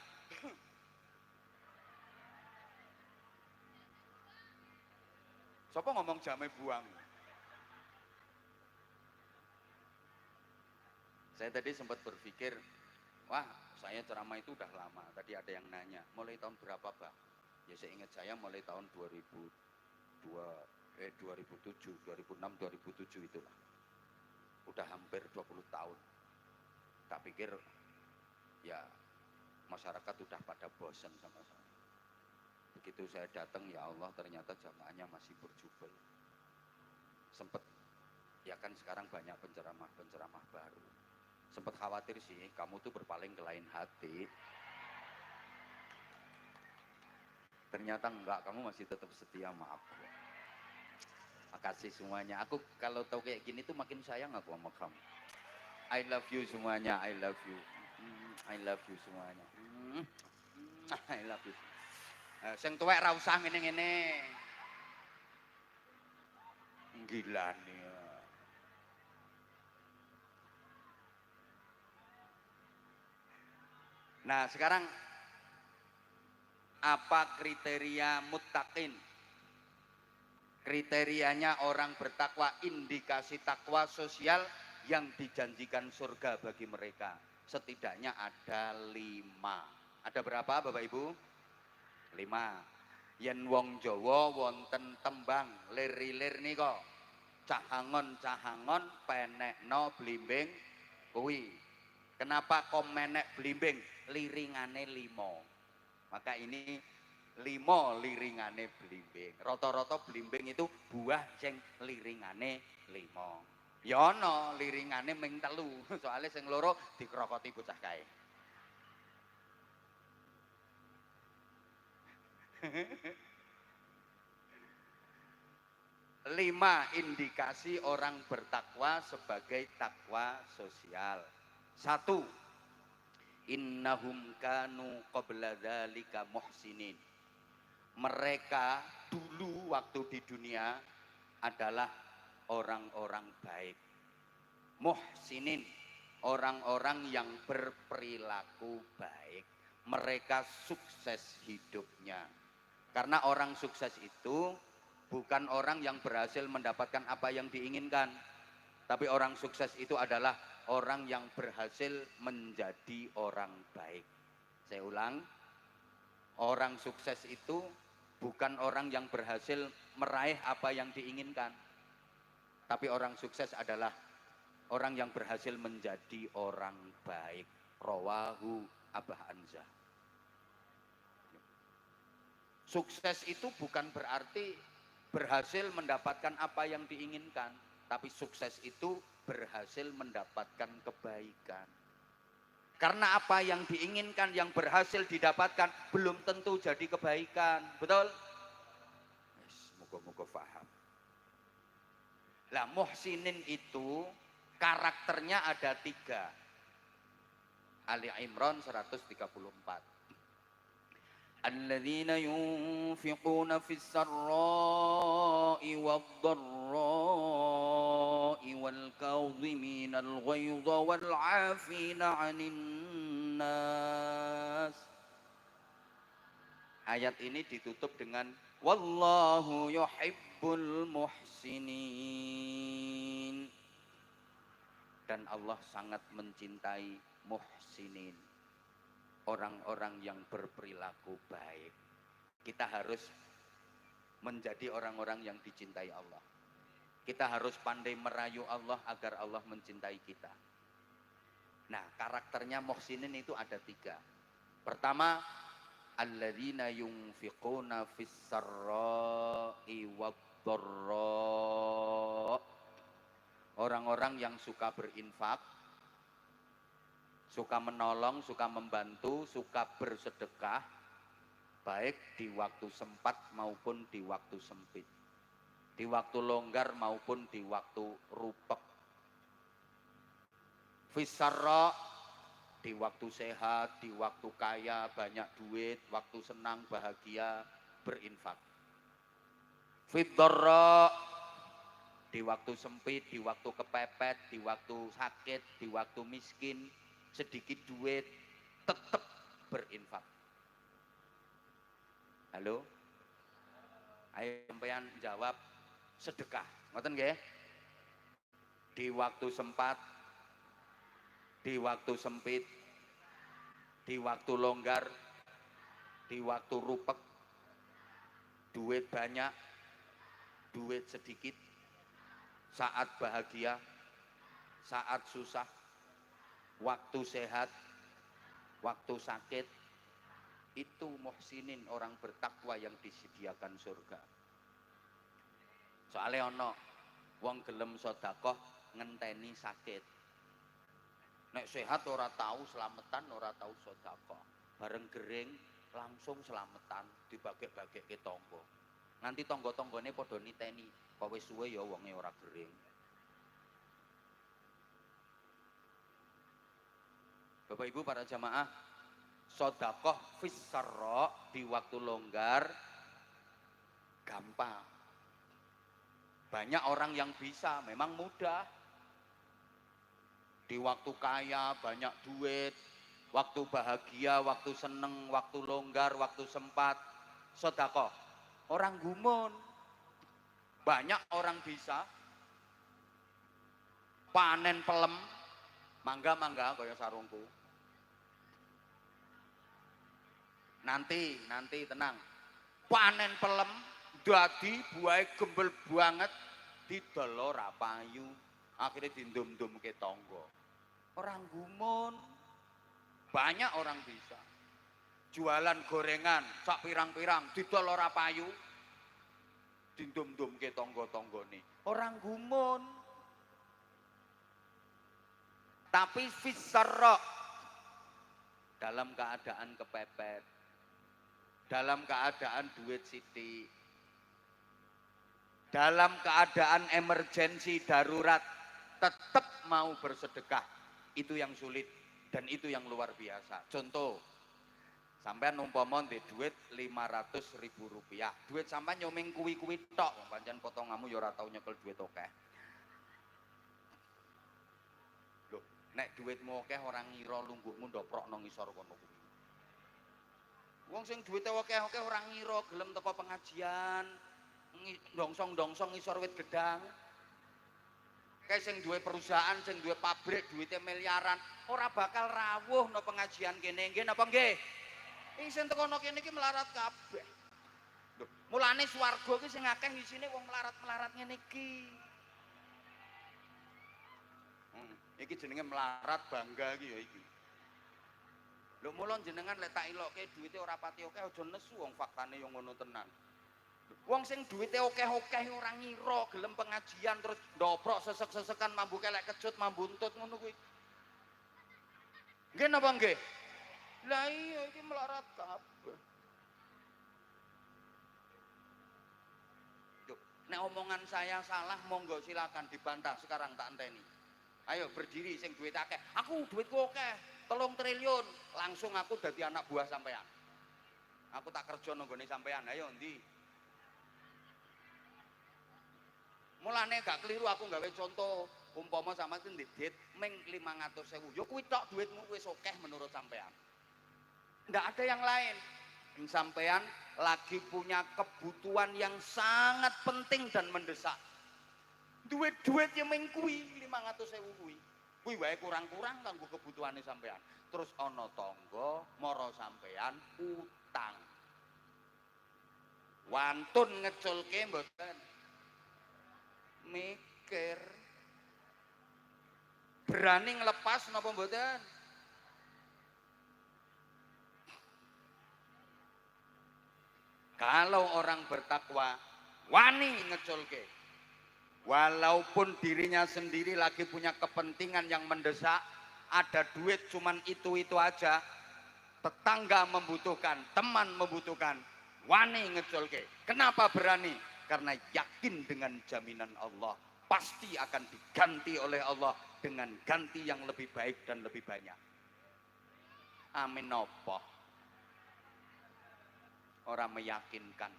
Sopo ngomong jame buang. Saya tadi sempat berpikir, wah saya ceramah itu udah lama. Tadi ada yang nanya, mulai tahun berapa Pak? Ya saya ingat saya mulai tahun 2007, 2006, 2007 itulah. Udah hampir 20 tahun. Tak pikir ya masyarakat udah pada bosan sama saya. Begitu saya datang, ya Allah ternyata jamaahnya masih berjubel. Sempet, ya kan sekarang banyak penceramah-penceramah baru. Sempet khawatir sih, kamu tuh berpaling ke lain hati. Ternyata enggak, kamu masih tetap setia sama aku. Makasih semuanya. Aku kalau tahu kayak gini tuh makin sayang aku sama kamu. I love you semuanya, I love you. I love you semuanya. I love you. Sing tuwek ra usah ngene-ngene. Gila nih. Nah, sekarang apa kriteria muttaqin? Kriterianya orang bertakwa, indikasi takwa sosial yang dijanjikan surga bagi mereka. Setidaknya ada 5. Ada berapa Bapak Ibu? 5. Yen wong Jawa wonten tembang lir-lir nika. Cahangon-cahangon penekno blimbing kuwi. Kenapa kok menek blimbing? Liringane 5. Maka ini 5 liringane blimbing. Rata-rata blimbing itu buah sing liringane 5. Ya ana liringane ming 3, soalnya sing loro dikrokoti bocah kae. Lima indikasi orang bertakwa sebagai takwa sosial. 1. Innahum kanu qabla dzalika muhsinin. Mereka dulu waktu di dunia adalah orang-orang baik. Muhsinin, orang-orang yang berperilaku baik. Mereka sukses hidupnya. Karena orang sukses itu bukan orang yang berhasil mendapatkan apa yang diinginkan. Tapi orang sukses itu adalah orang yang berhasil menjadi orang baik. Saya ulang, orang sukses itu bukan orang yang berhasil meraih apa yang diinginkan. Tapi orang sukses adalah orang yang berhasil menjadi orang baik. Rawahu Abah Anzah. Sukses itu bukan berarti berhasil mendapatkan apa yang diinginkan. Tapi sukses itu berhasil mendapatkan kebaikan. Karena apa yang diinginkan, yang berhasil didapatkan, belum tentu jadi kebaikan. Betul? Moga-moga paham. Lah muhsinin itu karakternya ada 3. Ali Imran 134. Alladzina yunfiquna fis sarra'i wad-dharra'i wal kadhiminal ghaidha wal 'afina 'anil nas. Ayat ini ditutup dengan wallahu yuhibbul muhsinin. Dan Allah sangat mencintai muhsinin. Orang-orang yang berperilaku baik. Kita harus menjadi orang-orang yang dicintai Allah. Kita harus pandai merayu Allah agar Allah mencintai kita. Nah, karakternya muhsinin itu ada 3. Pertama, alladzina yunfiquna fis sarra'i wad-dharra. Orang-orang yang suka berinfak, suka menolong, suka membantu, suka bersedekah baik di waktu sempat maupun di waktu sempit, di waktu longgar maupun di waktu rupek. Fisarra, di waktu sehat, di waktu kaya, banyak duit, waktu senang, bahagia, berinfak. Fiddarra, di waktu sempit, di waktu kepepet, di waktu sakit, di waktu miskin, sedikit duit, tetap berinfak. Halo? Ayo sampean jawab sedekah. Ngoten nggih? Di waktu sempat, di waktu sempit, di waktu longgar, di waktu rupek, duit banyak, duit sedikit, saat bahagia, saat susah, waktu sehat, waktu sakit, itu muhsinin, orang bertakwa yang disediakan surga. Soalnya ono wong gelem sedekah ngenteni sakit. Nek sehat ora tahu selamatan, ora tahu sedekah. Bareng gering langsung selamatan, dibagek-bageke tangga. Nanti tangga-tanggane padha niteni, kok wis suwe ya wonge ora gering. Bapak Ibu para jamaah, sedekah fissarra, di waktu longgar gampang. Banyak orang yang bisa, memang mudah. Di waktu kaya, banyak duit, waktu bahagia, waktu seneng, waktu longgar, waktu sempat, sedekah. Orang gumun. Banyak orang bisa. Panen pelem, mangga-mangga kaya sarungku. Nanti tenang. Panen pelem, dadi buahe gembel banget, didol ora payu, akhirnya dindum-dumke tangga. Orang gumun. Banyak orang bisa. Jualan gorengan sak pirang-pirang didol ora payu, dindum-dumke tangga-tanggane. Orang gumun. Tapi fissarra, dalam keadaan kepepet, dalam keadaan duit sithik, dalam keadaan emergensi darurat, tetap mau bersedekah. Itu yang sulit dan itu yang luar biasa. Contoh, sampean umpama ndek duit 500.000 rupiah, duit sampean nyomeng kuwi-kuwi tok, pancen potonganmu ya ora tau nyekel duit akeh. Loh, nek duitmu akeh ora ngira lungguhmu ndoprok nang ngisor kono kuwi. Wong sing duwite akeh-akeh ora ngira gelem teko pengajian, ndongsong-ndongsong ngisor wit gedang. Kayak sing duwe perusahaan, sing duwe pabrik, duitnya miliaran, ora bakal rawuh no pengajian kene, nggih napa nggih? Iki sing tekono kene iki melarat kabeh. Lho, mulane swarga iki sing akeh isine wong melarat-melarat ngene iki. Iki jenenge melarat bangga iki ya iki. Lho mula jenengan lek tak ilokke duwite ora pati akeh aja nesu, wong faktane yo ngono tenan. Wong sing duwite akeh-akeh ora ngira gelem pengajian terus ndoprok sesek-sesekan mambu kelek kecut mambu untut ngono kuwi. Nggih napa nggih? Lah iya iki melarat kabeh. Nek omongan saya salah monggo silakan dibantah, sekarang tak enteni. Ayo berdiri sing duit akeh. Aku duitku akeh, 3 triliun. Langsung aku dadi anak buah sampean. Aku tak kerja nang gone sampean. Ayo endi? Mulane gak keliru aku gawe contoh, umpama sama itu ndit meng 500.000, yo kuwi tok duitmu wis akeh menurut sampean. Nggak ada yang lain. Sampean lagi punya kebutuhan yang sangat penting dan mendesak. Duit-duit yang meng kuwi 500.000 kuwi. Kuwi wae kurang-kurang kanggo kebutuhane sampean. Terus ana tangga mara sampean utang. Wantun ngeculke mboten. Mikir berani ngelepas napa mboten? Kalau orang bertakwa wani ngeculke, walaupun dirinya sendiri lagi punya kepentingan yang mendesak, ada duit cuman itu aja, tetangga membutuhkan, teman membutuhkan, wani ngeculke. Kenapa berani? Karena yakin dengan jaminan Allah, pasti akan diganti oleh Allah dengan ganti yang lebih baik dan lebih banyak. Amin nopo. Orang meyakinkan.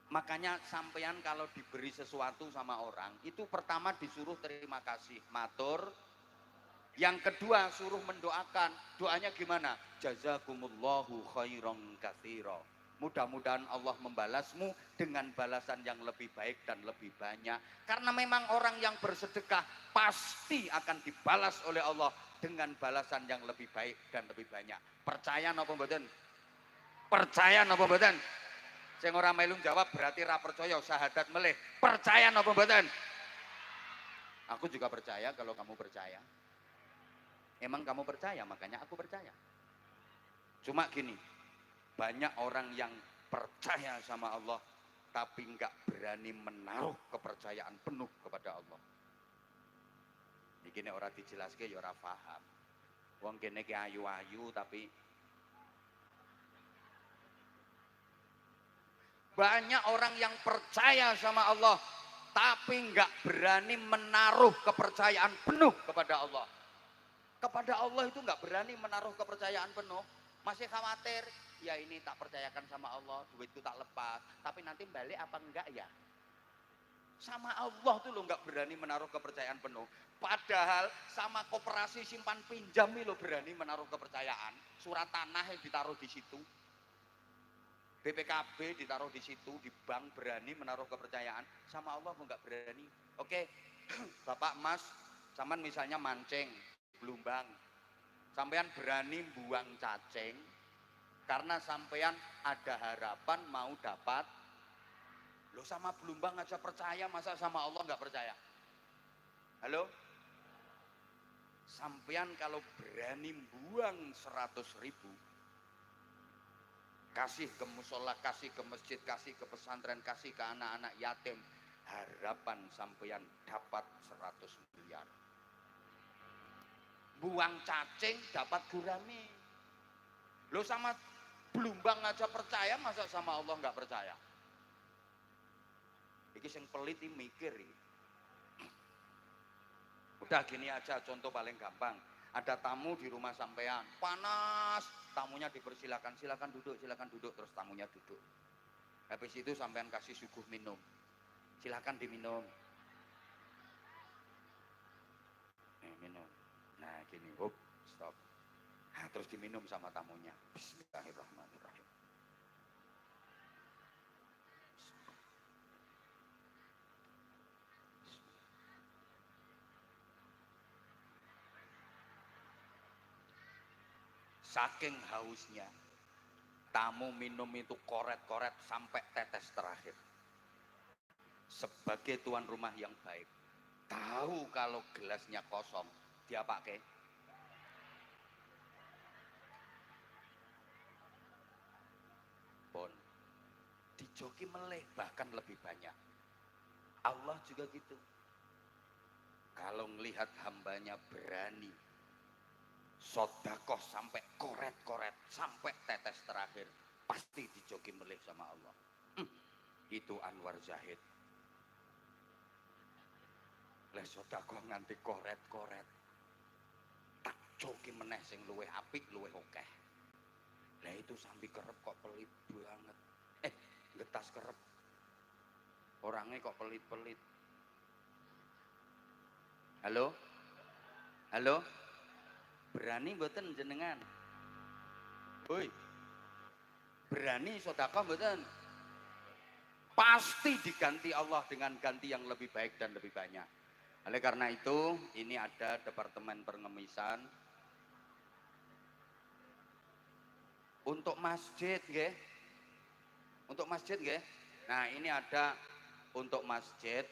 Makanya sampean kalau diberi sesuatu sama orang, itu pertama disuruh terima kasih, matur. Yang kedua suruh mendoakan. Doanya gimana? Jazakumullahu khairan katsira. Mudah-mudahan Allah membalasmu dengan balasan yang lebih baik dan lebih banyak. Karena memang orang yang bersedekah pasti akan dibalas oleh Allah dengan balasan yang lebih baik dan lebih banyak. Percaya napa mboten? Percaya napa mboten? Sing ora melu jawab berarti ra percaya, syahadat melih. Percaya napa mboten? Aku juga percaya kalau kamu percaya. Emang kamu percaya, makanya aku percaya. Cuma gini, banyak orang yang percaya sama Allah tapi nggak berani menaruh kepercayaan penuh kepada Allah. Ini gini orang dijelaske ya ora paham. Wong kene ki ayu-ayu tapi banyak orang yang percaya sama Allah tapi nggak berani menaruh kepercayaan penuh kepada Allah. Kepada Allah itu nggak berani menaruh kepercayaan penuh, masih khawatir, ya ini tak percayakan sama Allah, duitku tak lepas, tapi nanti balik apa enggak ya? Sama Allah tuh lo nggak berani menaruh kepercayaan penuh. Padahal sama koperasi simpan pinjam lo berani menaruh kepercayaan, surat tanah yang ditaruh di situ. BPKB ditaruh di situ, di bank berani menaruh kepercayaan, sama Allah nggak berani. Oke, Bapak Mas, zaman misalnya mancing, Blumbang, sampean berani buang cacing karena sampean ada harapan mau dapat. Lo sama Blumbang aja percaya, masa sama Allah nggak percaya? Halo? Sampean kalau berani buang 100.000, kasih ke musola, kasih ke masjid, kasih ke pesantren, kasih ke anak-anak yatim, harapan sampean dapat 100 miliar. Buang cacing dapat gurame. Lo sama Blumbang aja percaya, masa sama Allah nggak percaya? Iki sing pelit ini mikir ini. Udah gini aja, contoh paling gampang. Ada tamu di rumah sampean, panas, tamunya dipersilakan, silakan duduk, terus tamunya duduk. Habis itu sampean kasih suguh minum, silakan diminum. Minum. Nah gini, stop. Nah, terus diminum sama tamunya. Bismillahirrahmanirrahim. Saking hausnya, tamu minum itu koret-koret sampai tetes terakhir. Sebagai tuan rumah yang baik, tahu kalau gelasnya kosong, dia pakai. Pun dijoki meleh, bahkan lebih banyak. Allah juga gitu. Kalau melihat hambanya berani sodakoh sampai koret-koret, sampai tetes terakhir, pasti dijoki meleh sama Allah. Itu Anwar Zahid. Leh sodakoh nganti koret-koret, tak joki meneh sing luweh apik, luweh okeh. Lah itu sambil kerep kok pelit banget. Getas kerep. Orangnya kok pelit-pelit. Halo? Halo? Berani mboten jenengan? Woi. Berani sedekah mboten? Pasti diganti Allah dengan ganti yang lebih baik dan lebih banyak. Oleh karena itu, ini ada Departemen Pengemisan untuk masjid nggih. Untuk masjid nggih. Nah, ini ada untuk masjid.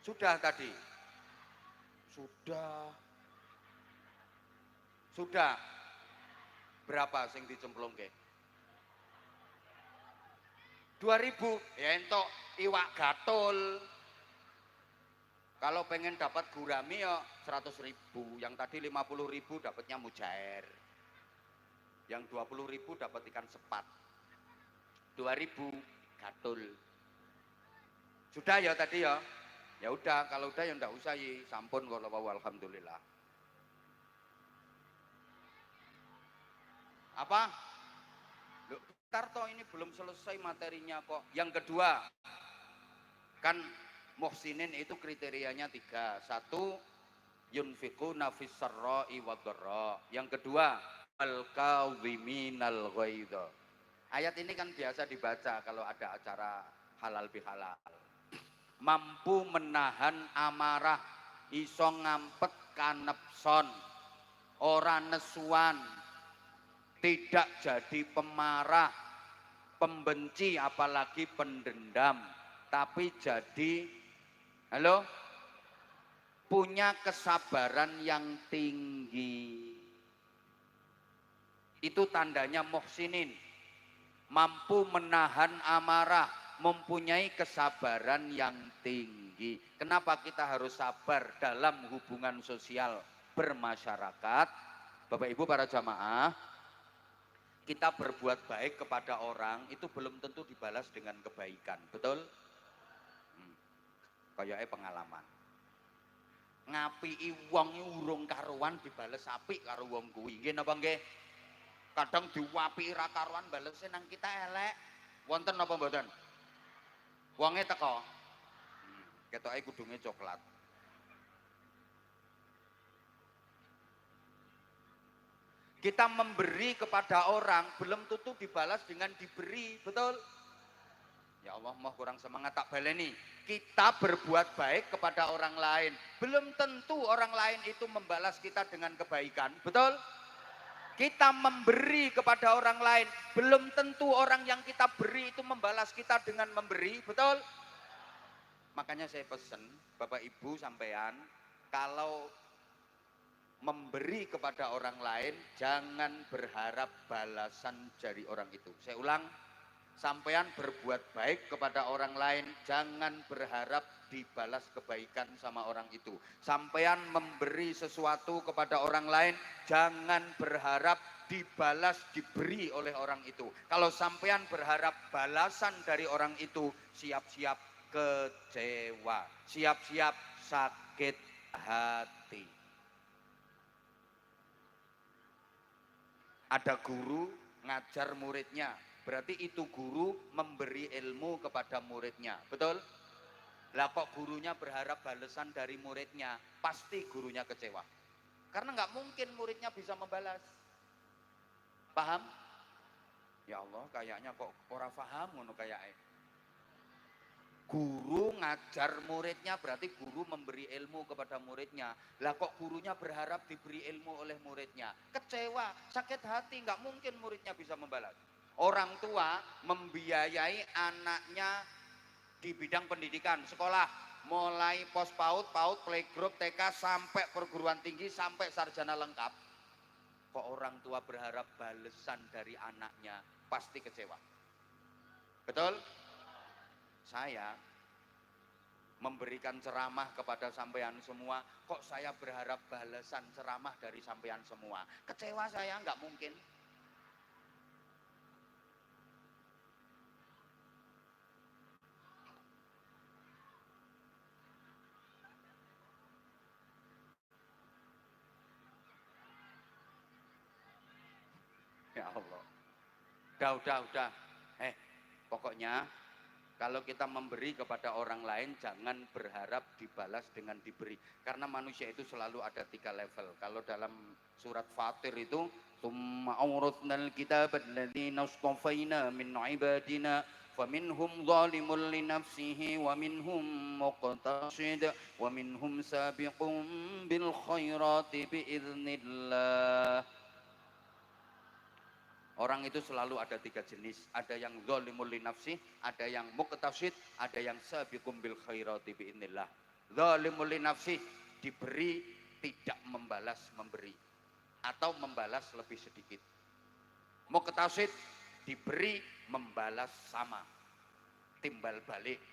Sudah tadi. Sudah. Berapa sing dicemplungke? 2.000 ya entuk iwak gatul. Kalau pengen dapat gurami ya 100.000, yang tadi 50.000 dapatnya mujair, yang 20.000 dapat ikan sepat, 2.000 gatul. Sudah ya tadi ya? Ya udah, kalau udah ya ndak usah ya, sampun kalau mau, alhamdulillah. Apa? Loh, bentar toh, ini belum selesai materinya kok. Yang kedua, kan muhsinin itu kriterianya 3. 1, yunfiquna fis sarra'i wadh-dharra. Yang kedua, al-kadhiminal ghaidha. Ayat ini kan biasa dibaca kalau ada acara halal bihalal. Mampu menahan amarah, iso ngampet kanepson, ora nesuan, tidak jadi pemarah, pembenci apalagi pendendam, tapi jadi punya kesabaran yang tinggi. Itu tandanya muhsinin, mampu menahan amarah, mempunyai kesabaran yang tinggi. Kenapa kita harus sabar dalam hubungan sosial bermasyarakat? Bapak Ibu para jamaah, kita berbuat baik kepada orang itu belum tentu dibalas dengan kebaikan, betul? Kayaknya pengalaman. Ngapii wong urung karuan dibales apik karo wong kuwi. Nggih napa nggih? Kadang diwapiki ra karuan balese nang kita elek. Wonten napa mboten? Wonge teko. Ketoke kudunge coklat. Kita memberi kepada orang belum tentu dibalas dengan diberi, betul? Ya Allah, mau kurang semangat tak baleni. Kita berbuat baik kepada orang lain, belum tentu orang lain itu membalas kita dengan kebaikan, betul? Kita memberi kepada orang lain, belum tentu orang yang kita beri itu membalas kita dengan memberi, betul? Makanya saya pesen, Bapak Ibu sampean, kalau memberi kepada orang lain, jangan berharap balasan dari orang itu. Saya ulang, sampean berbuat baik kepada orang lain, jangan berharap dibalas kebaikan sama orang itu. Sampean memberi sesuatu kepada orang lain, jangan berharap dibalas, diberi oleh orang itu. Kalau sampean berharap balasan dari orang itu, siap-siap kecewa, siap-siap sakit hati. Ada guru ngajar muridnya, berarti itu guru memberi ilmu kepada muridnya, betul? Lah kok gurunya berharap balasan dari muridnya, pasti gurunya kecewa. Karena nggak mungkin muridnya bisa membalas. Paham? Ya Allah, kayaknya kok ora paham ngono kayaknya. Guru ngajar muridnya berarti guru memberi ilmu kepada muridnya. Lah kok gurunya berharap diberi ilmu oleh muridnya? Kecewa, sakit hati, nggak mungkin muridnya bisa membalas. Orang tua membiayai anaknya di bidang pendidikan, sekolah, mulai pos PAUD, playgroup, TK, sampai perguruan tinggi, sampai sarjana lengkap. Kok orang tua berharap balasan dari anaknya, pasti kecewa. Betul? Saya memberikan ceramah kepada sampean semua, kok saya berharap balasan ceramah dari sampean semua? Kecewa saya, nggak mungkin. Ya Allah. Udah. Pokoknya kalau kita memberi kepada orang lain, jangan berharap dibalas dengan diberi. Karena manusia itu selalu ada 3 level. Kalau dalam surat Fatir itu, "Tsumma awrathnal kitaba alladziina istafaina min 'ibadina faminhum zalimun li nafsihi wa minhum muqtasid wa minhum sabiqun bil khairati biiznillah." Orang itu selalu ada 3 jenis. Ada yang zalimul li nafsi, ada yang muqtasid, ada yang sabiqum bil khairati biiznillah. Zalimul li nafsi, diberi tidak membalas memberi atau membalas lebih sedikit. Muqtasid, diberi membalas sama, timbal balik,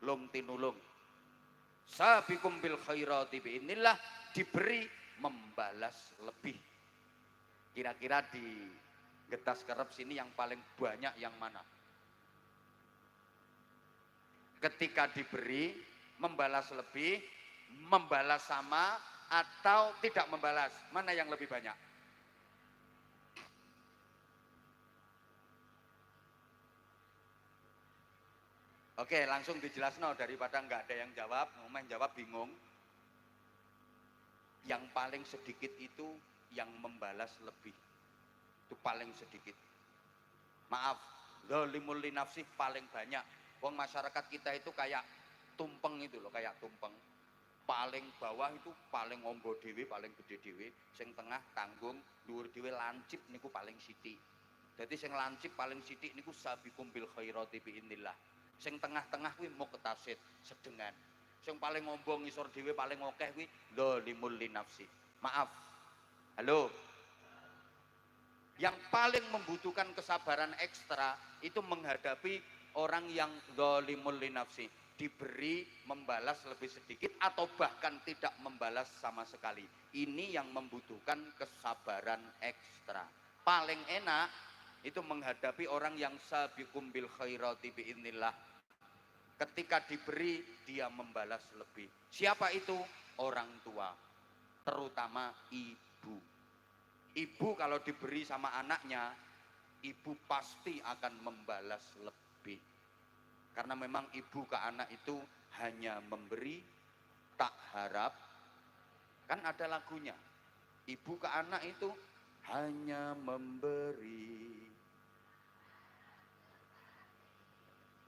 lung tinulung. Sabiqum bil khairati biidznillah, diberi membalas lebih. Kira-kira di Getas Kerep sini yang paling banyak yang mana? Ketika diberi membalas lebih, membalas sama, atau tidak membalas, mana yang lebih banyak? Oke, langsung dijelaskan daripada nggak ada yang jawab, ngomong jawab bingung. Yang paling sedikit itu yang membalas lebih, itu paling sedikit. Maaf, zalimul li nafsih paling banyak. Wong masyarakat kita itu kayak tumpeng itu loh, kayak tumpeng. Paling bawah itu paling ombo dewe, paling gede dewe, sing tengah tanggung, dhuwur dewe lancip niku paling sithik. Jadi sing lancip paling sithik niku sabiqum bil khairati biidznillah. Sing tengah-tengah kuwi muqtasid, sedengan. Sing paling ngombo ngisor dhewe paling akeh kuwi zalimul li nafsi. Maaf. Halo. Yang paling membutuhkan kesabaran ekstra itu menghadapi orang yang zalimul li nafsi, diberi membalas lebih sedikit atau bahkan tidak membalas sama sekali. Ini yang membutuhkan kesabaran ekstra. Paling enak itu menghadapi orang yang sabiqum bil khairati biidznillah. Ketika diberi dia membalas lebih. Siapa itu? Orang tua, terutama ibu. Ibu kalau diberi sama anaknya, ibu pasti akan membalas lebih. Karena memang ibu ke anak itu hanya memberi, tak harap. Kan ada lagunya, ibu ke anak itu hanya memberi,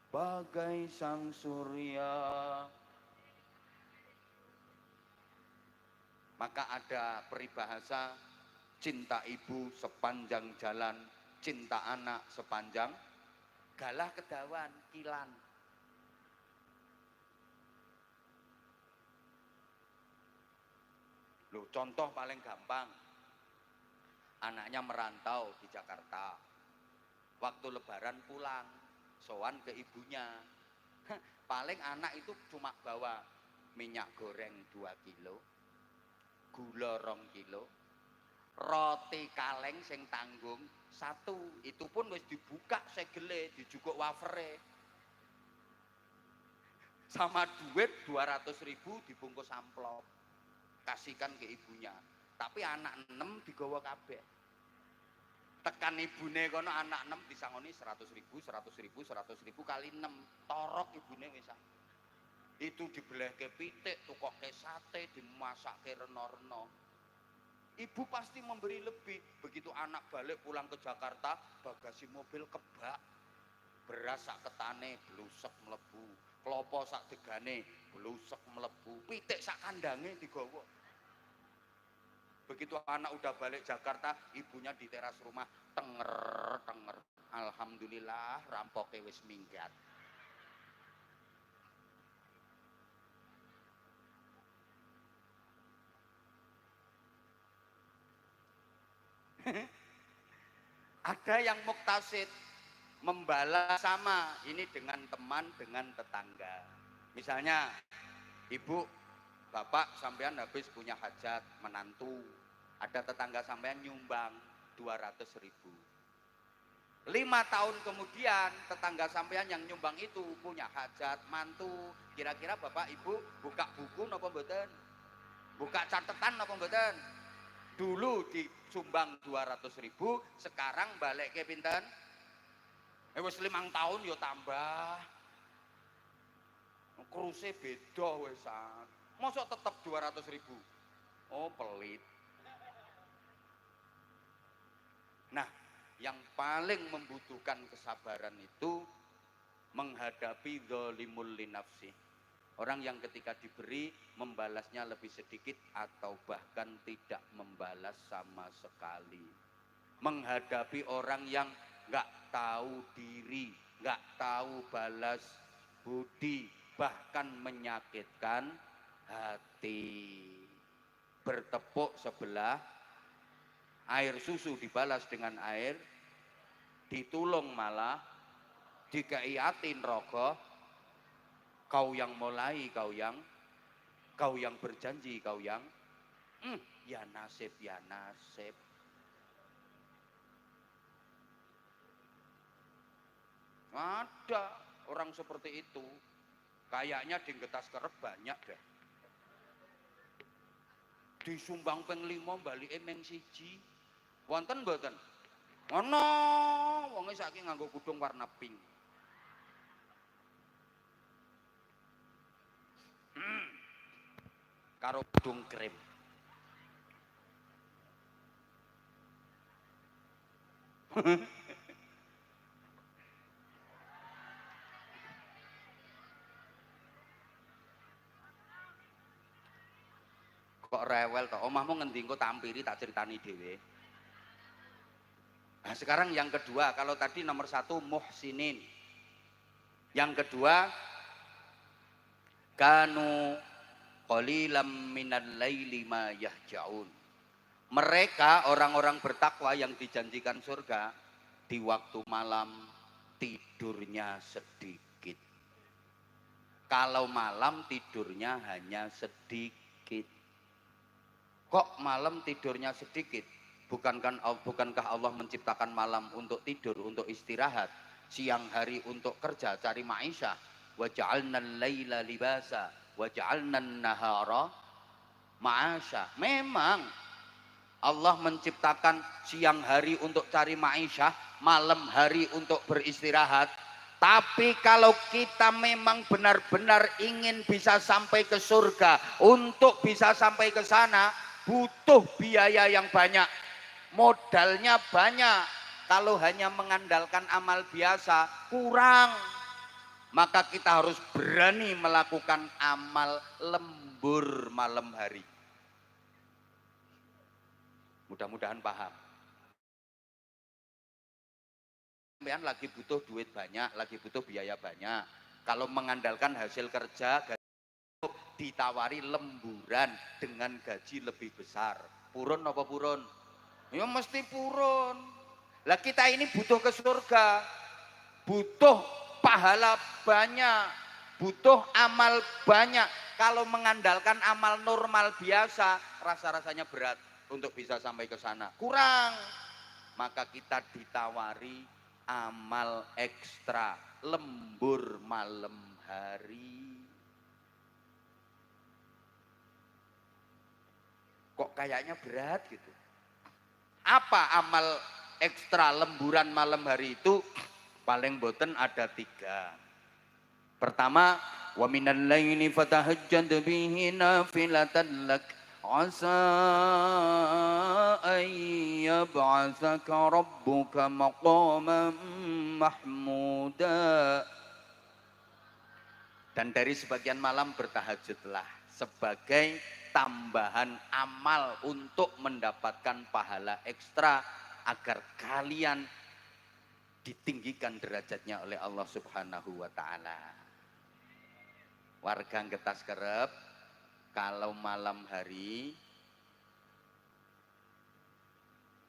bagai sang surya. Maka ada peribahasa, cinta ibu sepanjang jalan, cinta anak sepanjang galah kedawan kilan. Loh, contoh paling gampang, anaknya merantau di Jakarta, waktu lebaran pulang, sowan ke ibunya. Paling anak itu cuma bawa minyak goreng 2 kilo, gula 2 kilo, roti kaleng sing tanggung 1, itu pun wis dibuka segele, dijukuk wafere. Sama duit 200.000 dibungkus amplop, kasihkan ke ibunya. Tapi anak 6 digawa kabeh. Tekan ibune kono anak 6 disangoni 100.000, 100.000, 100.000 kali 6, torok ibune wis. Itu dibelehke pitik, tukokke sate, dimasakke reno-reno. Ibu pasti memberi lebih. Begitu anak balik pulang ke Jakarta, bagasi mobil kebak, beras sak ketane blusek mlebu, klopo sak degane blusek mlebu, pitik sak kandange digawa. Begitu anak udah balik Jakarta, ibunya di teras rumah tenger. Alhamdulillah rampoke wis minggat. Ada yang muktasid, membalas sama, ini dengan teman, dengan tetangga. Misalnya, ibu, bapak sampean habis punya hajat menantu, ada tetangga sampean nyumbang 200.000. 5 tahun kemudian tetangga sampean yang nyumbang itu punya hajat mantu, kira-kira bapak ibu buka buku napa mboten? Buka catatan napa mboten? Dulu disumbang 200.000, sekarang balik ke pinten? Wis 5 tahun yo tambah. Kruse beda wesan. Mosok tetep 200.000. Oh, pelit. Nah, yang paling membutuhkan kesabaran itu menghadapi zalimul li nafsi. Orang yang ketika diberi membalasnya lebih sedikit atau bahkan tidak membalas sama sekali. Menghadapi orang yang nggak tahu diri, nggak tahu balas budi, bahkan menyakitkan hati. Bertepuk sebelah, air susu dibalas dengan air, ditulung malah, dikeiatin rogoh, kau yang mulai, kau yang Kau yang berjanji, kau yang ya nasib, ya nasib. Ada orang seperti itu. Kayaknya di Getas Kerep banyak deh. Disumbang ping 5 balike ming 1. Wonten mboten? Ono, wonge saiki nganggo kudung warna pink. Karo kudung krim. Kok rewel toh? Omahmu ngendi engko tampiri tak ceritani dhewe. Nah, sekarang yang kedua, kalau tadi nomor 1 muhsinin. Yang kedua, kanu qalilam minal laili ma yahjaun. Mereka orang-orang bertakwa yang dijanjikan surga di waktu malam tidurnya sedikit. Kalau malam tidurnya hanya sedikit. Kok malam tidurnya sedikit? Bukankah Allah menciptakan malam untuk tidur, untuk istirahat, siang hari untuk kerja, cari ma'isyah? Wa ja'alnal laila libasa wa ja'alnan nahara ma'asya. Memang Allah menciptakan siang hari untuk cari ma'isyah, malam hari untuk beristirahat. Tapi kalau kita memang benar-benar ingin bisa sampai ke surga, untuk bisa sampai ke sana butuh biaya yang banyak, modalnya banyak. Kalau hanya mengandalkan amal biasa kurang. Maka kita harus berani melakukan amal lembur malam hari. Mudah-mudahan paham. Sampean lagi butuh duit banyak, lagi butuh biaya banyak. Kalau mengandalkan hasil kerja, ditawari lemburan dengan gaji lebih besar. Purun apa purun? Ya mesti purun. Lah kita ini butuh ke surga, butuh pahala banyak, butuh amal banyak. Kalau mengandalkan amal normal biasa, rasa-rasanya berat untuk bisa sampai ke sana. Kurang. Maka kita ditawari amal ekstra, lembur malam hari. Kok kayaknya berat gitu. Apa amal ekstra lemburan malam hari itu? Paling boten ada 3. Pertama, wa minal laili fatahajjad bihi nafilatan lak asa an yab'atsaka rabbuka maqaman mahmuda. Dan dari sebagian malam bertahajudlah sebagai tambahan amal untuk mendapatkan pahala ekstra agar kalian ditinggikan derajatnya oleh Allah Subhanahu wa taala. Warga Getas Kerep kalau malam hari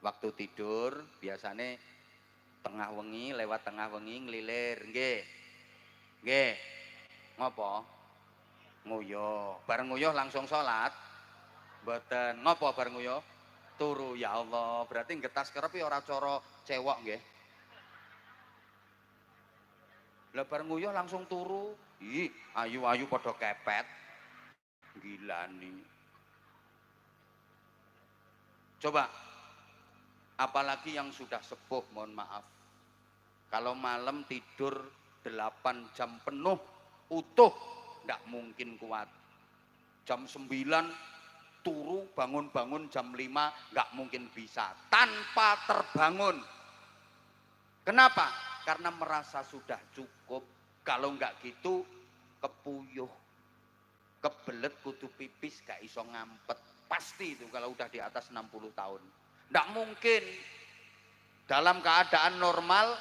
waktu tidur biasanya tengah wengi, lewat tengah wengi ngelilir, nggih. Nggih. Ngopo? Nguyuh. Bareng nguyuh langsung sholat. Mboten. Ngopo bareng nguyuh? Turu. Ya Allah, berarti Getas Kerep ora cara cewek nggih. Lah bareng nguyuh langsung turu. Ih, ayu-ayu padha kepet. Gila nih. Coba, apalagi yang sudah sepuh, mohon maaf. Kalau malam tidur 8 jam penuh, utuh, nggak mungkin kuat. Jam 9 turu, bangun-bangun jam 5, nggak mungkin bisa. Tanpa terbangun. Kenapa? Karena merasa sudah cukup. Kalau nggak gitu, kepuyuh. Kebelet kudu pipis gak iso ngampet. Pasti itu kalau udah di atas 60 tahun. Nggak mungkin. Dalam keadaan normal,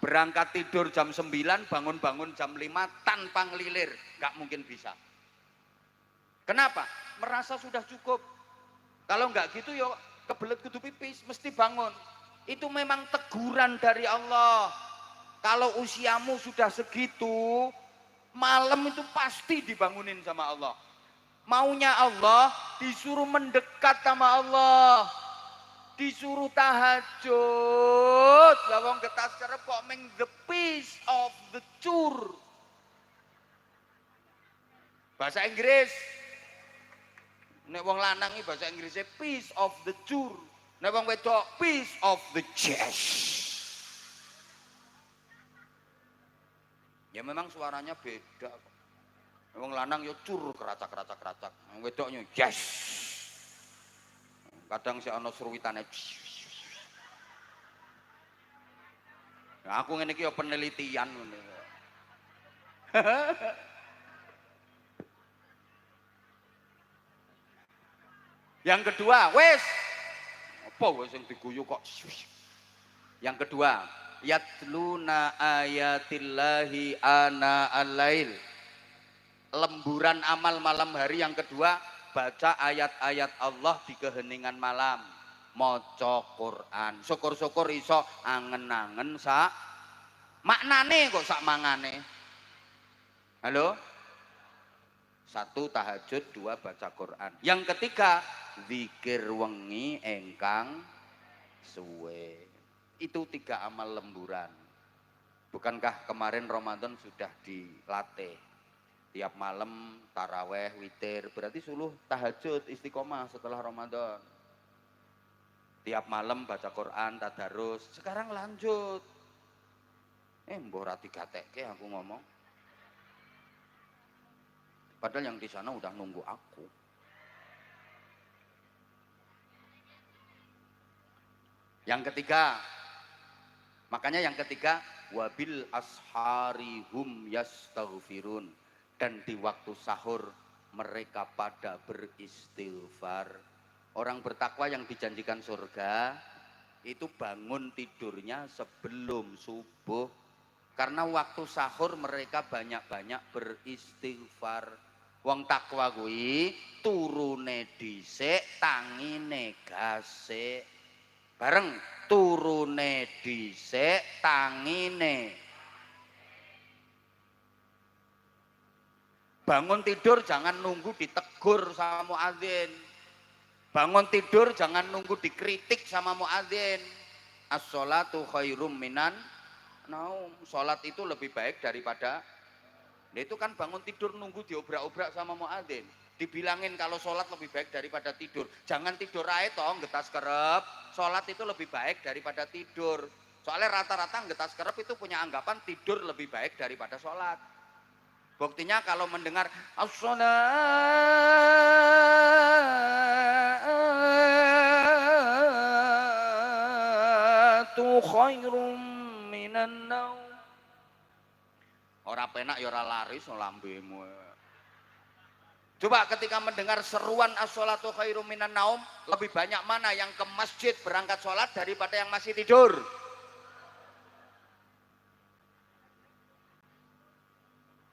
berangkat tidur jam 9, bangun-bangun jam 5 tanpa ngelilir. Nggak mungkin bisa. Kenapa? Merasa sudah cukup. Kalau nggak gitu ya kebelet kudu pipis, mesti bangun. Itu memang teguran dari Allah. Kalau usiamu sudah segitu, malam itu pasti dibangunin sama Allah. Maunya Allah disuruh mendekat sama Allah. Disuruh tahajud. Lah wong getas kerep kok meng the piece of the chur. Bahasa Inggris. Nek wong lanang iki bahasa Inggrisnya piece of the chur. Nek wong wedok piece of the chest. Ya memang suaranya beda. Wong lanang yo cur keracak-keracak. Wong wedoknya yes. Kadang si ana seruwitane. Nah, aku ngene iki yo penelitian ngene. Yang kedua, wes. Apa wes sing diguyu kok. Yang kedua, yatluna ayatillahi ana al-lail. Lemburan amal malam hari yang kedua, baca ayat-ayat Allah di keheningan malam, maca Quran. Syukur-syukur iso angen-angen sak maknane kok sak mangane. Halo? 1 tahajud, 2 baca Quran. Yang ketiga, zikir wengi engkang suwe. Itu 3 amal lemburan. Bukankah kemarin Ramadan sudah dilatih? Tiap malam taraweh, witir, berarti suluh tahajud istiqomah setelah Ramadan. Tiap malam baca Quran, tadarus. Sekarang lanjut. Mbok ora digatekke aku ngomong. Padahal yang di sana udah nunggu aku. Yang ketiga, makanya yang ketiga, wabil ashari hum yastaghfirun. Dan di waktu sahur mereka pada beristighfar. Orang bertakwa yang dijanjikan surga itu bangun tidurnya sebelum subuh. Karena waktu sahur mereka banyak-banyak beristighfar. Wong takwa kuwi turune dhisik, tangine gasik. Bareng turune dhisik, tangine. Bangun tidur jangan nunggu ditegur sama muadzin. Bangun tidur jangan nunggu dikritik sama muadzin. As-sholatu khairum minan naum. Sholat itu lebih baik daripada. Nah itu kan bangun tidur nunggu diobrak-obrak sama muadzin. Dibilangin kalau sholat lebih baik daripada tidur. Jangan tidur ae toh getas kerep. Sholat itu lebih baik daripada tidur. Soalnya rata-rata getas kerep itu punya anggapan tidur lebih baik daripada sholat. Buktinya kalau mendengar as-sholatu khairum minan naum. Ora penak ya ora laris lambemu. Coba ketika mendengar seruan as-sholatu khairum minan naum, lebih banyak mana yang ke masjid berangkat sholat daripada yang masih tidur?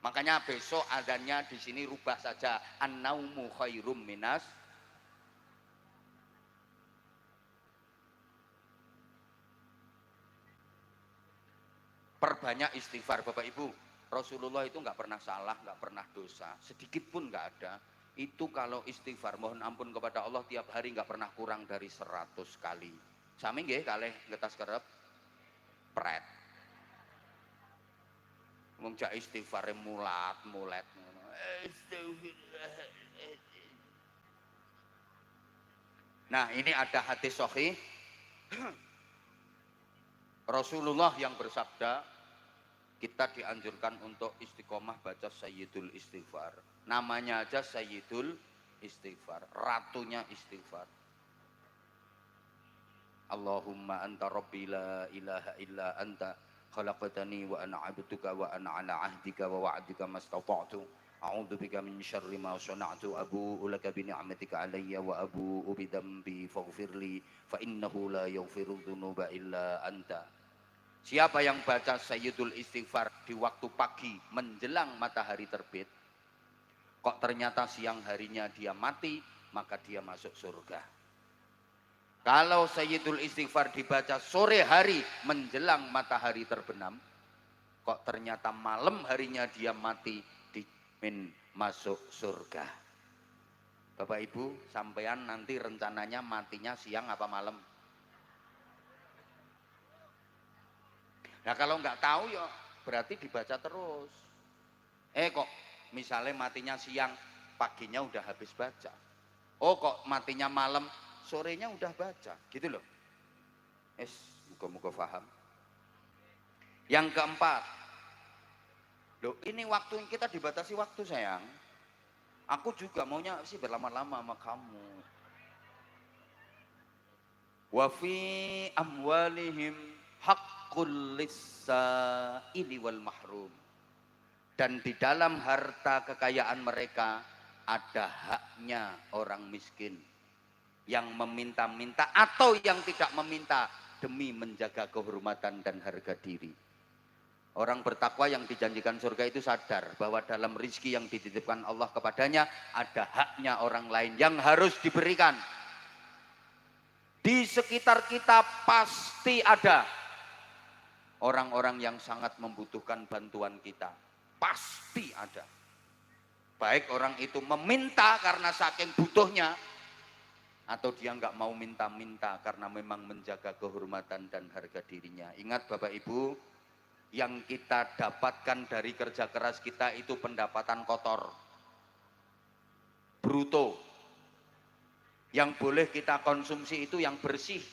Makanya besok adanya di sini rubah saja, an-naumu khairum minas. Perbanyak istighfar Bapak Ibu. Rasulullah itu nggak pernah salah, nggak pernah dosa, sedikit pun nggak ada. Itu kalau istighfar mohon ampun kepada Allah tiap hari nggak pernah kurang dari 100 kali. Sami nggih kalih ngetas kerep pret. Wong jak istighfare mulat. Nah, ini ada hadis sahih Rasulullah yang bersabda, kita dianjurkan untuk istiqomah baca Sayyidul Istighfar. Namanya aja Sayyidul Istighfar, ratunya istighfar. Allahumma anta rabbi la ilaha illa anta khalaqtani wa ana 'abduka wa ana 'ala 'ahdika wa wa'dika mastata'tu a'udzu bika min syarri ma sana'tu abu'u laka bi ni'matika 'alayya wa abu'u bi dhanbi faghfirli fa innahu la yaghfiru dzunuba illa anta. Siapa yang baca Sayyidul Istighfar di waktu pagi menjelang matahari terbit, kok ternyata siang harinya dia mati, maka dia masuk surga. Kalau Sayyidul Istighfar dibaca sore hari menjelang matahari terbenam, kok ternyata malam harinya dia mati, dijamin masuk surga. Bapak Ibu, sampean nanti rencananya matinya siang apa malam? Nah kalau nggak tahu ya berarti dibaca terus. Kok misalnya matinya siang, paginya udah habis baca. Oh kok matinya malam, sorenya udah baca, gitu loh. Muka-muka paham. Yang keempat, loh ini waktu kita dibatasi waktu sayang. Aku juga maunya sih berlama-lama sama kamu. Wa fi amwalihim haqqul lis-sa'ili wal mahrum. Dan di dalam harta kekayaan mereka ada haknya orang miskin yang meminta-minta atau yang tidak meminta demi menjaga kehormatan dan harga diri. Orang bertakwa yang dijanjikan surga itu sadar bahwa dalam rizki yang dititipkan Allah kepadanya ada haknya orang lain yang harus diberikan. Di sekitar kita pasti ada orang-orang yang sangat membutuhkan bantuan kita. Pasti ada. Baik orang itu meminta karena saking butuhnya, atau dia nggak mau minta-minta karena memang menjaga kehormatan dan harga dirinya. Ingat Bapak Ibu, yang kita dapatkan dari kerja keras kita itu pendapatan kotor, bruto. Yang boleh kita konsumsi itu yang bersih.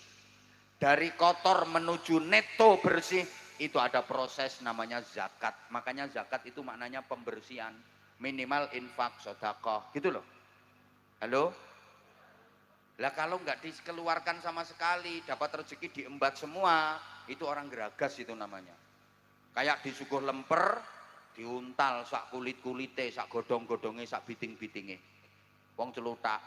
Dari kotor menuju neto bersih itu ada proses namanya zakat. Makanya zakat itu maknanya pembersihan, minimal infak, sedekah, gitu loh. Halo? Lah kalau nggak dikeluarkan sama sekali, dapat rezeki diembat semua, itu orang geragas itu namanya. Kayak disuguh lemper, diuntal sak kulit-kulite, sak godong-godonge, sak biting-bitinge. Wong celutak.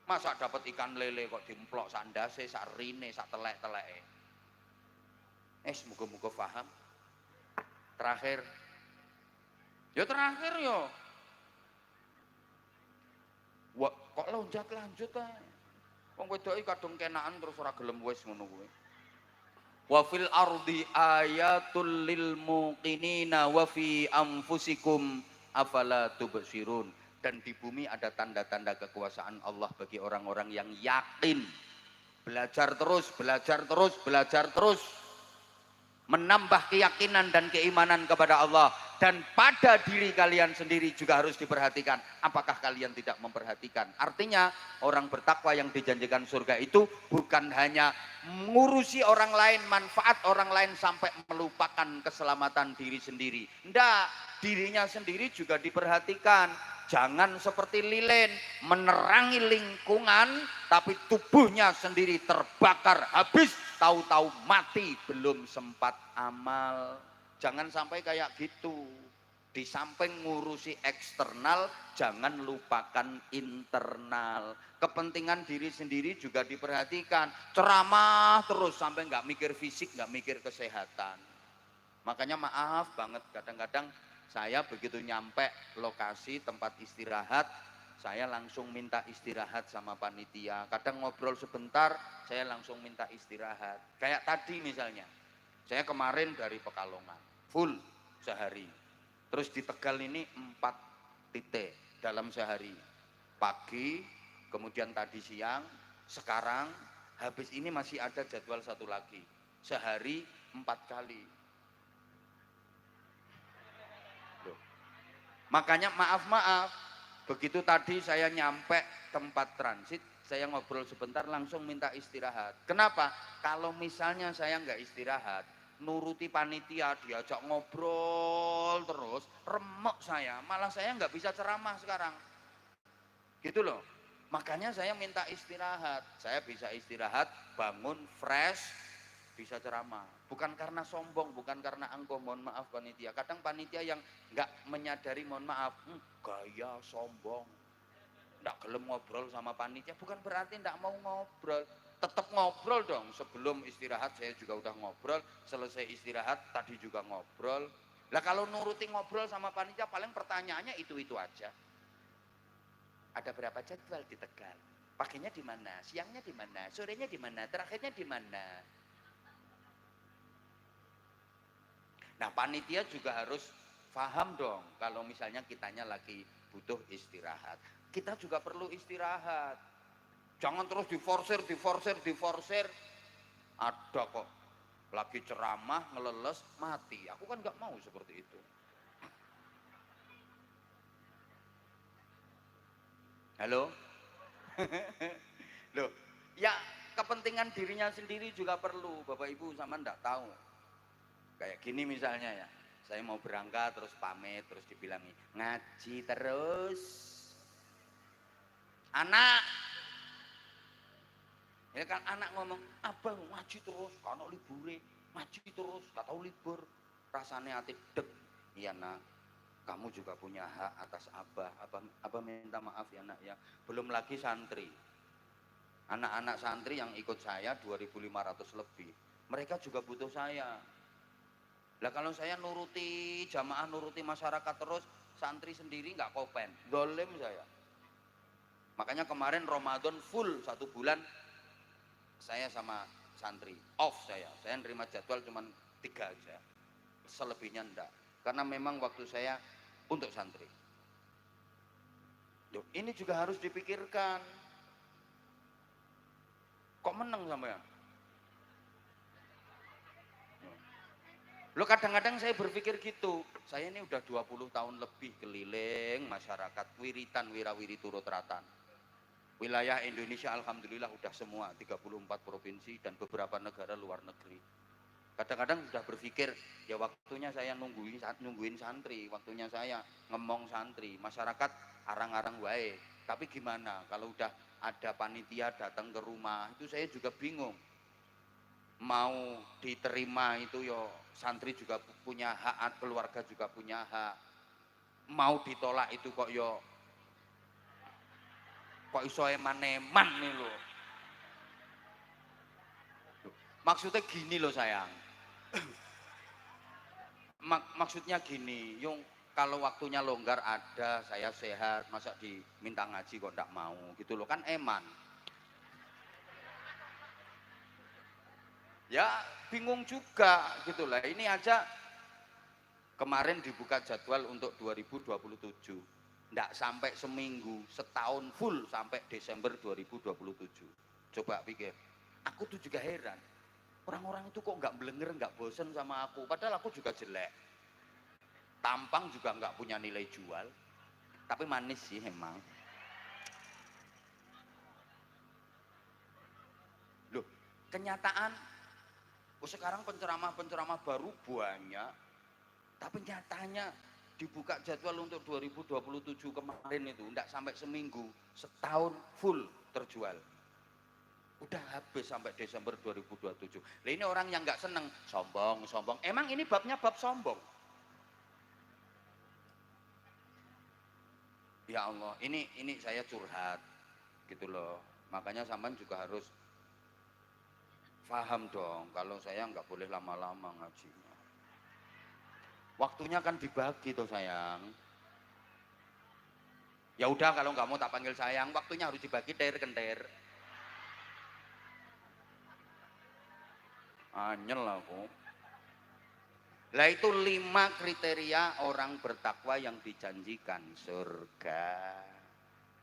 Masa dapat ikan lele kok dimplok sandase, sak rine, sak telek-teleke. Muga-muga paham. Terakhir. Ya terakhir yo. Wah, kok lonjat lanjut ae. Wong wedoke kadung kenaan terus ora gelem wis ngono kuwi. Wa fil ardi ayatul lil muqinina wa fi anfusikum afala tubsirun. Dan di bumi ada tanda-tanda kekuasaan Allah bagi orang-orang yang yakin. Belajar terus, belajar terus, belajar terus. Menambah keyakinan dan keimanan kepada Allah. Dan pada diri kalian sendiri juga harus diperhatikan. Apakah kalian tidak memperhatikan? Artinya orang bertakwa yang dijanjikan surga itu bukan hanya mengurusi orang lain, manfaat orang lain sampai melupakan keselamatan diri sendiri. Enggak, dirinya sendiri juga diperhatikan. Jangan seperti lilin menerangi lingkungan tapi tubuhnya sendiri terbakar habis, tahu-tahu mati belum sempat amal. Jangan sampai kayak gitu. Di samping ngurusi eksternal, jangan lupakan internal. Kepentingan diri sendiri juga diperhatikan. Ceramah terus sampai nggak mikir fisik, nggak mikir kesehatan. Makanya maaf banget kadang-kadang saya begitu nyampe lokasi tempat istirahat, saya langsung minta istirahat sama panitia. Kadang ngobrol sebentar, saya langsung minta istirahat. Kayak tadi misalnya, saya kemarin dari Pekalongan, full sehari. Terus di Tegal ini 4 titik dalam sehari. Pagi, kemudian tadi siang, sekarang, habis ini masih ada jadwal satu lagi. Sehari 4 kali. Loh. Makanya maaf, begitu tadi saya nyampe tempat transit, saya ngobrol sebentar langsung minta istirahat. Kenapa? Kalau misalnya saya nggak istirahat, nuruti panitia diajak ngobrol terus, remuk saya, malah saya nggak bisa ceramah sekarang. Gitu loh. Makanya saya minta istirahat. Saya bisa istirahat, bangun fresh, bisa ceramah. Bukan karena sombong, bukan karena angkuh, mohon maaf panitia. Kadang panitia yang nggak menyadari, mohon maaf, gaya sombong, nggak gelem ngobrol sama panitia, bukan berarti nggak mau ngobrol. Tetap ngobrol dong. Sebelum istirahat saya juga udah ngobrol, selesai istirahat tadi juga ngobrol. Lah kalau nuruti ngobrol sama panitia paling pertanyaannya itu aja. Ada berapa jadwal di Tegal? Paginya di mana? Siangnya di mana? Sorenya di mana? Terakhirnya di mana? Nah, panitia juga harus paham dong kalau misalnya kitanya lagi butuh istirahat. Kita juga perlu istirahat. Jangan terus diforsir. Ada kok lagi ceramah ngeleles mati. Aku kan nggak mau seperti itu. Halo? Loh, ya kepentingan dirinya sendiri juga perlu. Bapak Ibu sama ndak tahu. Kayak gini misalnya ya, saya mau berangkat terus pamit terus dibilangi ngaji terus. Anak, ya kan anak ngomong, abang ngaji terus, karena libure, ngaji terus, gak tahu libur. Rasanya hati deg, iya nak, kamu juga punya hak atas abah. Abah minta maaf ya nak ya. Belum lagi santri, anak-anak santri yang ikut saya 2.500 lebih, mereka juga butuh saya. Lah kalau saya nuruti jamaah, nuruti masyarakat terus, santri sendiri nggak kopen, dolim saya. Makanya kemarin Ramadan full 1 bulan saya sama santri, off saya nerima jadwal cuma 3 aja, selebihnya enggak, karena memang waktu saya untuk santri. Duh, ini juga harus dipikirkan. Kok menang sampean? Lo kadang-kadang saya berpikir gitu, saya ini udah 20 tahun lebih keliling masyarakat, wiritan, wirawiri turut ratan. Wilayah Indonesia alhamdulillah udah semua, 34 provinsi dan beberapa negara luar negeri. Kadang-kadang sudah berpikir, ya waktunya saya nungguin santri, waktunya saya ngemong santri, masyarakat arang-arang wae. Tapi gimana kalau udah ada panitia datang ke rumah, itu saya juga bingung. Mau diterima itu yo santri juga punya hak, keluarga juga punya hak. Mau ditolak itu kok iso eman-eman nih lo. Maksudnya gini loh sayang. Maksudnya gini, yung kalau waktunya longgar ada, saya sehat, masa diminta ngaji kok ndak mau gitu loh, kan eman. Ya bingung juga gitu lah. Ini aja kemarin dibuka jadwal untuk 2027, ndak sampai seminggu, setahun full sampai Desember 2027. Coba pikir, aku tuh juga heran, orang-orang itu kok nggak belenger, nggak bosen sama aku, padahal aku juga jelek, tampang juga nggak punya nilai jual, tapi manis sih emang. Loh, kenyataan sekarang penceramah baru banyak, tapi nyatanya dibuka jadwal untuk 2027 kemarin itu enggak sampai seminggu, setahun full terjual. Udah habis sampai Desember 2027. Nah, ini orang yang nggak seneng, sombong. Emang ini babnya bab sombong? Ya Allah, ini saya curhat gitu loh. Makanya sampean juga harus paham dong, kalau saya nggak boleh lama-lama ngajinya. Waktunya kan dibagi tuh sayang. Ya udah kalau nggak mau tak panggil sayang, waktunya harus dibagi kenter. Anyel aku. Lah itu 5 kriteria orang bertakwa yang dijanjikan surga.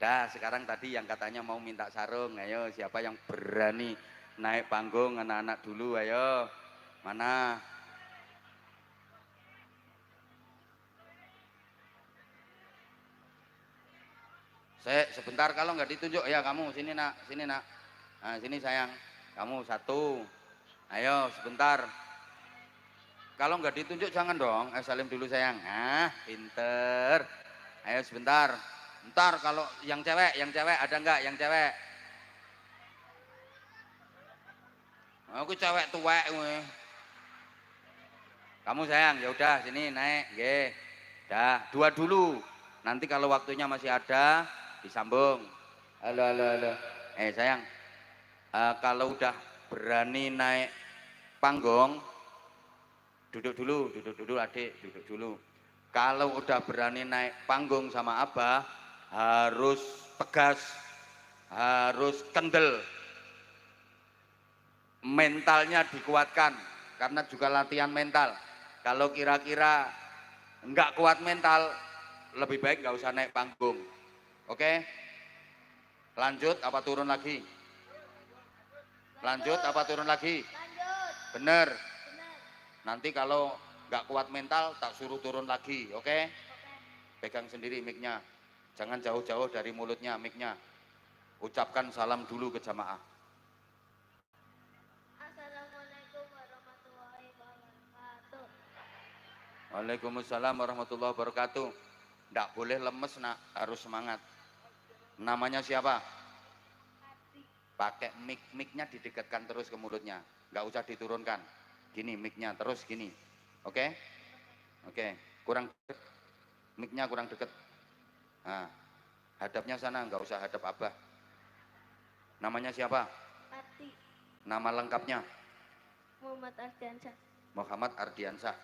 Dah sekarang tadi yang katanya mau minta sarung, ayo siapa yang berani naik panggung, anak-anak dulu ayo. Mana? Saya sebentar, kalau nggak ditunjuk ya kamu sini nak. Nah, sini sayang, kamu satu. Ayo sebentar. Kalau nggak ditunjuk jangan dong. Salim dulu sayang. Ah, pinter. Ayo sebentar. Ntar kalau yang cewek ada nggak yang cewek? Aku cewek tuwek gue. Kamu sayang, ya udah sini naik, nggih. Dah, 2 dulu. Nanti kalau waktunya masih ada disambung. Halo. Sayang, kalau udah berani naik panggung, duduk dulu adik, duduk dulu. Kalau udah berani naik panggung sama abah, harus tegas, harus kendel. Mentalnya dikuatkan, karena juga latihan mental. Kalau kira-kira nggak kuat mental, lebih baik nggak usah naik panggung. Oke? Lanjut apa turun lagi? Lanjut apa turun lagi? Lanjut. Bener. Benar. Nanti kalau nggak kuat mental tak suruh turun lagi, oke? Oke. Pegang sendiri mic-nya. Jangan jauh-jauh dari mulutnya mic-nya. Ucapkan salam dulu ke jamaah. Assalamualaikum warahmatullahi wabarakatuh. Waalaikumsalam warahmatullahi wabarakatuh. Nggak boleh lemes nak, harus semangat. Namanya siapa? Hati. Pakai mic-nya didekatkan terus ke mulutnya. Nggak usah diturunkan. Gini mic-nya terus gini. Oke? Oke. Kurang deket. Mic-nya kurang deket. Nah, hadapnya sana, nggak usah hadap abah. Namanya siapa? Hati. Nama lengkapnya? Muhammad Ardiansyah. Muhammad Ardiansyah.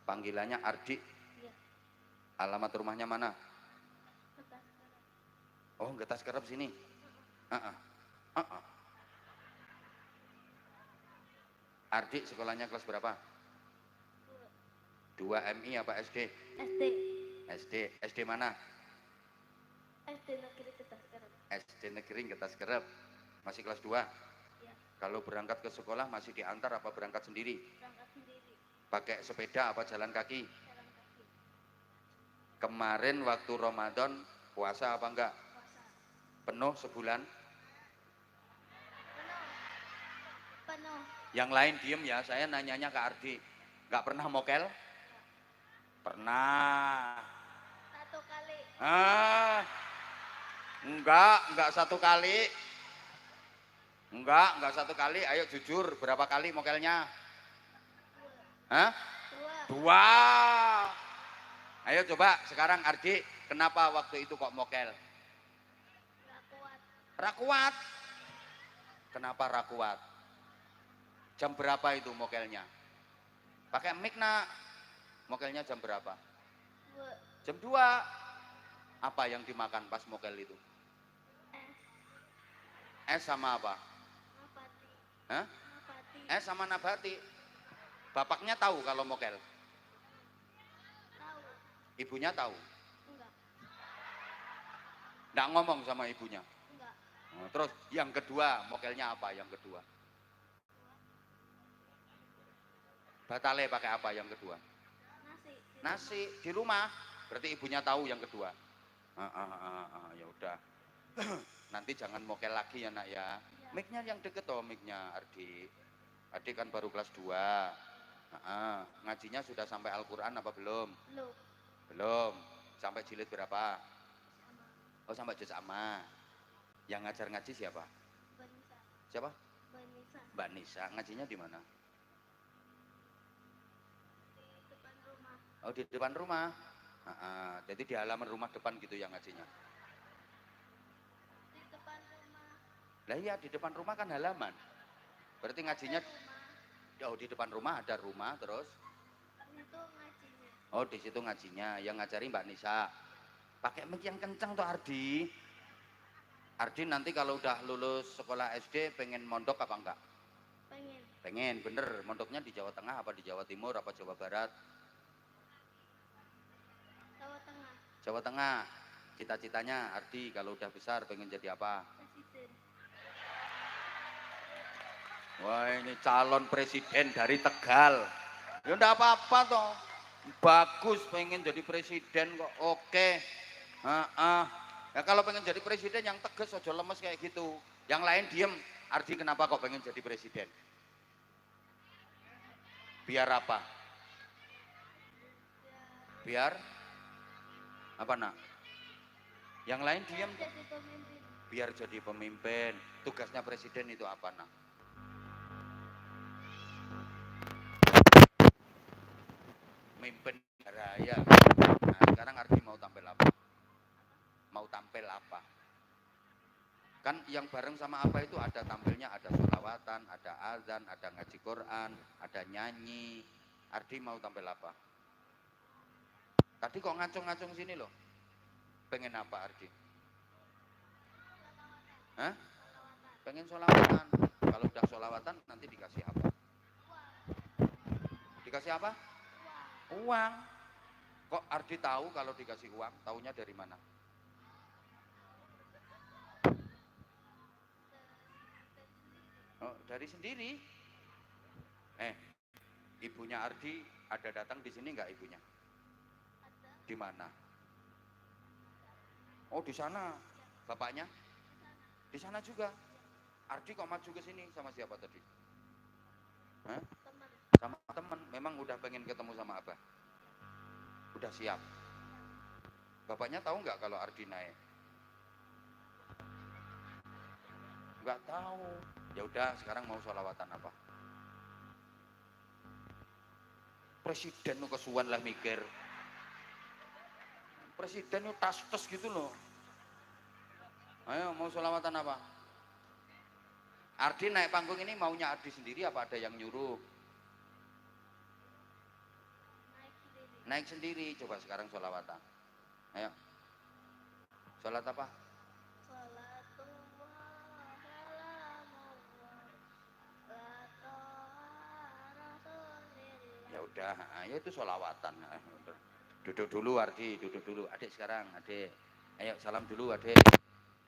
Panggilannya Ardi. Iya. Alamat rumahnya mana? Bekas. Oh, Getas Kerep sini. Ardi sekolahnya kelas berapa? 2 MI apa SD? SD. SD. SD mana? SD Negeri Bekas Kerep. SD Negeri Getas Kerep. Masih kelas 2? Iya. Kalau berangkat ke sekolah masih diantar apa berangkat sendiri? Berangkat sendiri. Pakai sepeda apa jalan kaki? Jalan kaki. Kemarin waktu Ramadan puasa apa enggak? Puasa. Penuh sebulan? Penuh. Penuh. Yang lain diem ya, saya nanyanya ke Ardi. Enggak pernah mokel? Pernah. 1 kali. Enggak 1 kali. Enggak 1 kali. Ayo jujur, berapa kali mokelnya? 2. 2. Ayo coba sekarang Ardi, kenapa waktu itu kok mokel? Gak kuat. Rakuat. Kenapa rakuat? Jam berapa itu mokelnya? Pakai mic nak. Mokelnya jam berapa? 2. Jam 2. Apa yang dimakan pas mokel itu? Es sama apa? Nabati. Hah? Nabati. Es sama nabati. Bapaknya tahu kalau mokel? Tahu. Ibunya tahu? Enggak. Nggak ngomong sama ibunya? Enggak. Terus yang kedua, mokelnya apa yang kedua? Batale pakai apa yang kedua? Nasi. Nasi di rumah. Berarti ibunya tahu yang kedua. Ya udah. Nanti jangan mokel lagi ya nak ya. Mic-nya yang deket toh mic-nya Ardi. Ardi kan baru kelas 2. Ngajinya sudah sampai Al-Quran apa belum? Belum. Belum. Sampai jilid berapa? Sama. Oh sampai juz amma. Yang ngajar ngaji siapa? Mbak Nisa. Siapa? Mbak Nisa. Mbak Nisa. Ngajinya di mana? Di depan rumah. Oh di depan rumah. Jadi di halaman rumah depan gitu yang ngajinya. Di depan rumah. Lah iya di depan rumah kan halaman. Berarti ngajinya Rumah. oh di depan rumah ada rumah terus. Itu ngajinya. Oh di situ ngajinya. Yang ngajari Mbak Nisa. Pakai mic yang kencang tuh Ardi. Ardi nanti kalau udah lulus sekolah SD pengen mondok apa enggak? Pengen. Pengen, bener. Mondoknya di Jawa Tengah apa di Jawa Timur apa Jawa Barat? Jawa Tengah. Jawa Tengah. Cita-citanya Ardi kalau udah besar pengen jadi apa? Presiden. Wah ini calon presiden dari Tegal. Ya enggak apa-apa toh. Bagus pengen jadi presiden kok. Oke. Ya kalau pengen jadi presiden yang tegas aja lemes kayak gitu. Yang lain diem. Ardi kenapa kok pengen jadi presiden? Biar apa? Biar apa nak? Yang lain diem. Jadi pemimpin. Biar jadi pemimpin. Tugasnya presiden itu apa nak? Mimpin negara ya. Nah sekarang Ardi mau tampil apa? Mau tampil apa? Kan yang bareng sama apa itu ada tampilnya, ada sholawatan, ada azan, ada ngaji Quran, ada nyanyi. Ardi mau tampil apa? Tadi kok ngacung-ngacung sini loh. Pengen apa Ardi? Hah? Pengen sholawatan. Kalau udah sholawatan nanti dikasih apa? Dikasih apa? Uang. Kok Ardi tahu kalau dikasih uang? Taunya dari mana? Oh, dari sendiri. Ibunya Ardi ada datang di sini nggak ibunya? Ada Di mana? Oh, di sana. Bapaknya? Di sana juga. Ardi kok maju ke sini sama siapa tadi? Hah? teman. Sama teman. Memang udah pengen ketemu sama Abah. Udah siap. Bapaknya tahu nggak kalau Ardi naik? Nggak tahu. Ya udah, sekarang mau sholawatan apa? Presiden nu kesuwen lah mikir. Presiden nu tas-tas gitu loh. Ayo, mau sholawatan apa? Ardi naik panggung ini maunya Ardi sendiri apa ada yang nyuruh? Naik sendiri. Naik sendiri. Coba sekarang sholawatan. Ayo. Sholat apa? Salatullah salamullah la rasulillah. Ya udah, ayo itu sholawatan. Duduk dulu Ardi, duduk dulu. Adik sekarang, adik. Ayo salam dulu adik.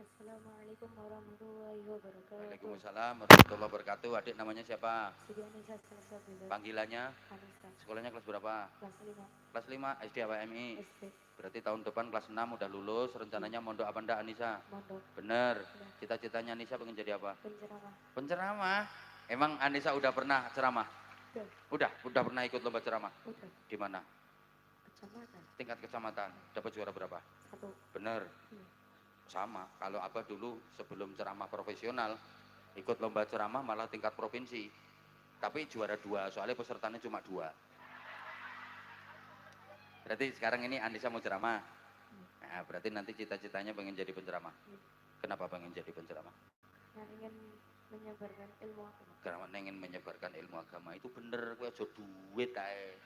Assalamualaikum warahmatullahi wabarakatuh. Waalaikumsalam warahmatullahi wabarakatuh. Adik namanya siapa? Siti Anissa Salsabila. Panggilannya? Anissa. Sekolahnya kelas berapa? Kelas 5 Kelas 5 SD apa MI? SD. Berarti tahun depan kelas 6 udah lulus. Rencananya mondok apa ndak Anissa? Mondok. Bener. Ya. Cita-citanya Anissa pengen jadi apa? Penceramah. Penceramah. Emang Anissa udah pernah ceramah? Udah pernah ikut lomba ceramah? Udah. Di mana? Kecamatan. Tingkat kecamatan. Dapat juara berapa? 1. Bener. Iya. Sama. Kalau Abah dulu sebelum ceramah profesional ikut lomba ceramah malah tingkat provinsi. Tapi juara 2. Soalnya pesertanya cuma 2. Berarti sekarang ini Anissa mau ceramah. Nah, berarti nanti cita-citanya pengen jadi penceramah. Kenapa pengen jadi penceramah? Yang ingin menyebarkan ilmu agama. Karena ingin menyebarkan ilmu agama. Itu bener, kowe aja duit ae.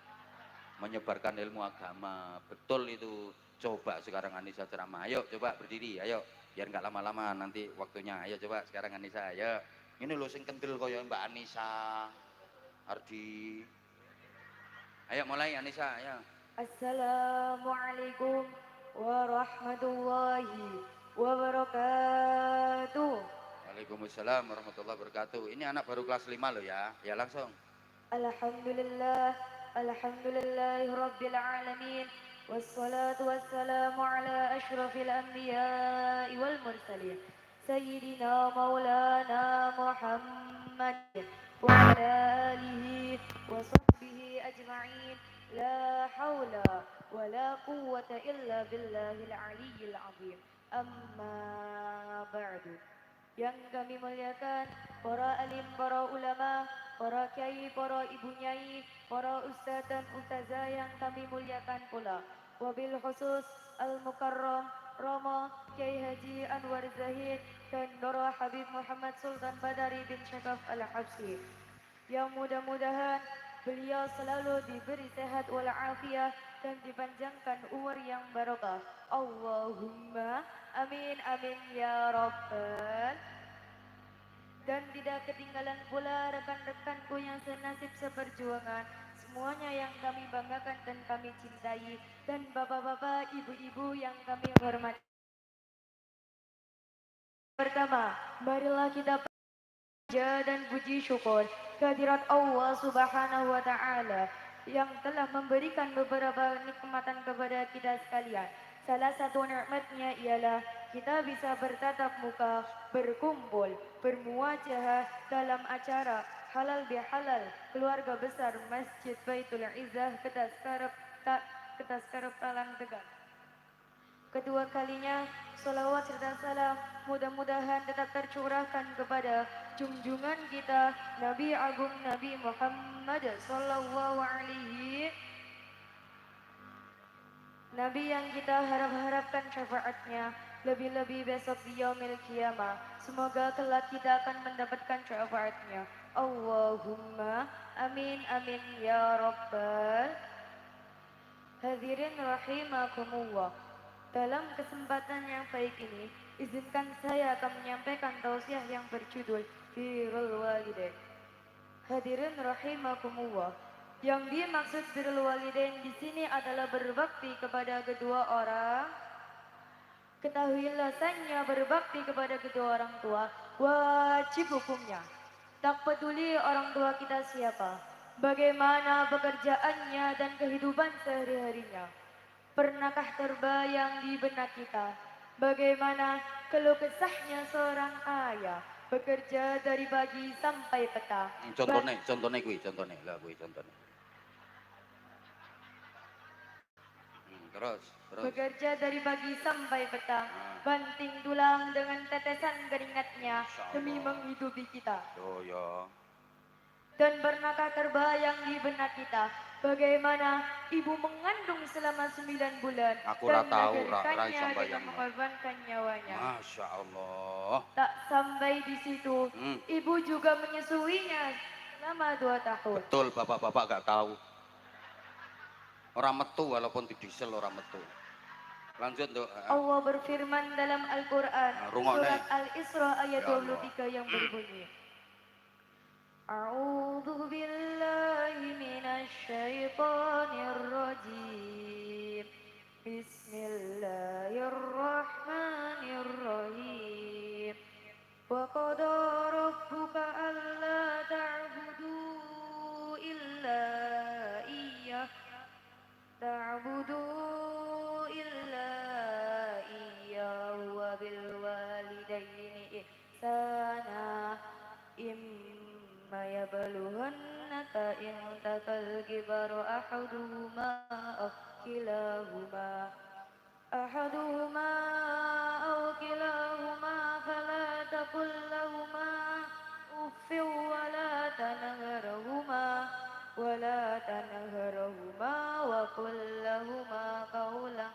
Menyebarkan ilmu agama. Betul itu. Coba sekarang Anissa ceramah. Ayo coba berdiri, ayo. Biar nggak lama-lama nanti waktunya. Ayo coba sekarang Anissa, ayo. Ini lo sing kendel koyo Mbak Anissa. Ardi. Ayo mulai Anissa, ayo. Assalamualaikum warahmatullahi wabarakatuh. Waalaikumsalam warahmatullahi wabarakatuh. Ini anak baru kelas 5 loh ya. Ya langsung. Alhamdulillah, alhamdulillahi rabbil alamin. Wassalatu wassalamu ala ashrafil anbiya'i wal mursalin. Sayyidina maulana Muhammad wa ala alihi wa sahbihi ajma'in. La hawla wa la quwwata illa billahil aliyyil azim. Amma ba'du. Yang kami muliakan para alim, para ulama, para kiai, para ibu nyai, para ustaz dan ustazah yang kami muliakan pula. Wabil khusus Al-Mukarram Rama Kiai Haji Anwar Zahid dan Dora Habib Muhammad Sultan Badari bin Syakaf Al-Habsyi. Yang mudah-mudahan beliau selalu diberi sehat walafiat dan dipanjangkan umur yang barokah. Allahumma amin amin ya rabbal. Dan tidak ketinggalan pula rekan-rekanku yang senasib seperjuangan, semuanya yang kami banggakan dan kami cintai, dan bapak-bapak, ibu-ibu yang kami hormati. Pertama, marilah kita puja dan puji syukur kehadirat Allah Subhanahu wa taala yang telah memberikan beberapa nikmatan kepada kita sekalian. Salah satu nikmatnya ialah kita bisa bertatap muka, berkumpul, bermuajahah dalam acara halal bihalal keluarga besar Masjid Baitul Izzah Ketaskarep Talang Tegal. Kedua kalinya, salawat serta salam mudah-mudahan tetap tercurahkan kepada junjungan kita Nabi Agung Nabi Muhammad Sallallahu Alaihi Nabi yang kita harapkan syafaatnya lebih-lebih besok di yaumil qiyamah. Semoga kelak kita akan mendapatkan syafaatnya. Allahumma amin amin ya rabbal. Hadirin rahimakumullah. Dalam kesempatan yang baik ini, izinkan saya akan menyampaikan tausiah yang berjudul Birrul Walidain. Hadirin rahimakumullah. Yang dimaksud birrul walidain di sini adalah berbakti kepada kedua orang. Ketahuilah sanya berbakti kepada kedua orang tua wajib hukumnya. Tak peduli orang tua kita siapa, bagaimana pekerjaannya dan kehidupan sehari-harinya. Pernahkah terbayang di benak kita bagaimana keluh kesahnya seorang ayah bekerja dari pagi sampai petang. Contohnya contohnya. Terus. Bekerja dari pagi sampai petang, Nah, banting tulang dengan tetesan keringatnya Masya demi Allah. menghidupi kita. Oh ya. Dan pernahkah terbayang di benak kita bagaimana ibu mengandung selama 9 bulan Aku dan ora tahu, melahirkannya sampai dengan yang mengorbankan nyawanya. Masya Allah. Tak sampai di situ, Hmm, ibu juga menyusuinya selama 2 tahun. betul bapak-bapak gak tahu. Orang metu walaupun di diesel orang metu. Lanjut tuh. Allah berfirman dalam Al-Quran, Rungokne. surat Al-Isra ayat Ya Allah. 23 yang berbunyi. A'udzu billahi minasy syaithanir rajim. Bismillahirrahmanirrahim. Wa qada rabbuka alla ta'budu illa iyyah ta'budu illa iyyahu wa bil walidaini ihsana imma yablughanna indakal kibaru ahaduhuma aw kilahuma fala taqul lahuma uffin ولا تنهرهما وقل لهما قولا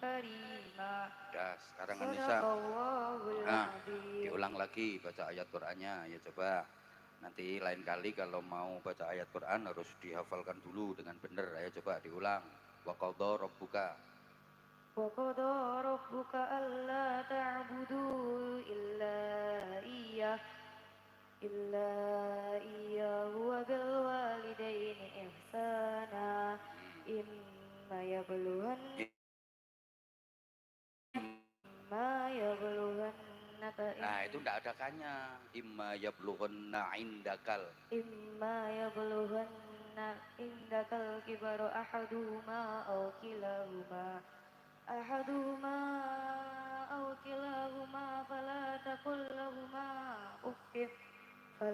كريما. Ya, sekarang Anissa. Sadaqallahul Nah, azim. diulang lagi baca ayat Qur'annya. Ya coba. Nanti lain kali kalau mau baca ayat Qur'an harus dihafalkan dulu dengan benar. Ya coba diulang. Wa qadha rabbuka. Wa qada rabbuka alla ta'budu illa iyyahu wa bil walidaini ihsana imma yablughanna Nah, itu enggak ada kanya. Imma yablughanna indakal. imma yablughanna indakal kibaru ahaduhuma aw kilahuma fala taqul lahuma uffin wa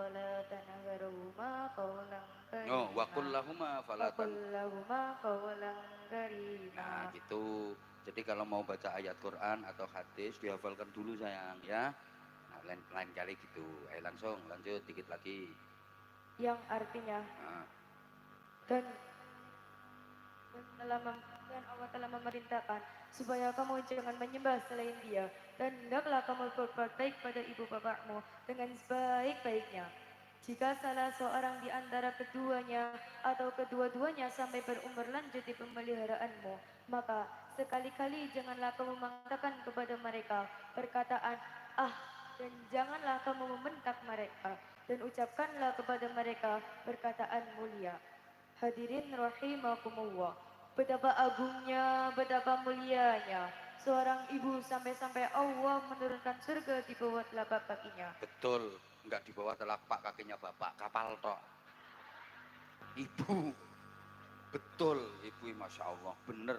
la tanharhuma qawlan Oh, wa qul karima. lahuma Wa falatan. qul lahuma qawlan karima. Nah, gitu. Jadi kalau mau baca ayat Quran atau hadis dihafalkan dulu sayang ya. Nah, lain kali gitu. Ayo langsung lanjut dikit lagi. Yang artinya Nah, dan dan Allah telah memerintahkan supaya kamu jangan menyembah selain Dia dan hendaklah kamu berbuat baik pada ibu bapakmu dengan sebaik-baiknya. Jika salah seorang di antara keduanya atau kedua-duanya sampai berumur lanjut di pemeliharaanmu, maka sekali-kali janganlah kamu mengatakan kepada mereka perkataan ah, dan janganlah kamu membentak mereka dan ucapkanlah kepada mereka perkataan mulia. Hadirin rahimakumullah, betapa agungnya, betapa mulianya seorang ibu sampai-sampai Allah menurunkan surga di bawah telapak kakinya. betul, enggak di bawah telapak kakinya bapak, kapal tok. Ibu, betul, ibu, masya Allah, bener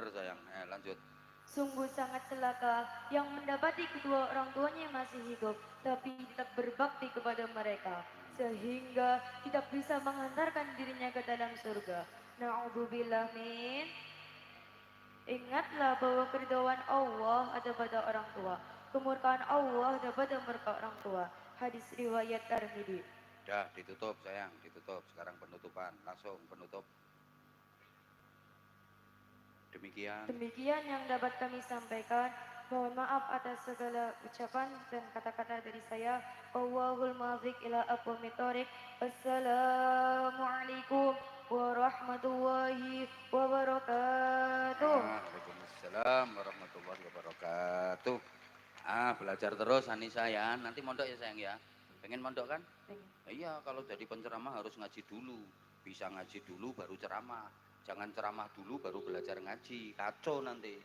sayang. Lanjut. Sungguh sangat celaka yang mendapati kedua orang tuanya yang masih hidup, tapi tetap berbakti kepada mereka, sehingga tidak bisa menghantarkan dirinya ke dalam surga. Na'udzubillah min. Ingatlah bahwa keridhaan Allah ada pada orang tua, kemurkaan Allah ada pada murka orang tua. Hadis riwayat Tirmidzi. Dah ditutup sayang, ditutup. Sekarang penutupan, langsung penutup. Demikian yang dapat kami sampaikan. Mohon maaf atas segala ucapan dan kata-kata dari saya. Wallahul muwaffiq ila aqwamit thoriq. Wassalamualaikum warahmatullahi wabarakatuh. Waalaikumsalam warahmatullahi wabarakatuh. Belajar terus Anissa ya. Nanti mondok ya sayang ya. Pengen mondok kan? Pengen. Iya, kalau jadi penceramah harus ngaji dulu. Bisa ngaji dulu baru ceramah. Jangan ceramah dulu baru belajar ngaji. Kacau nanti.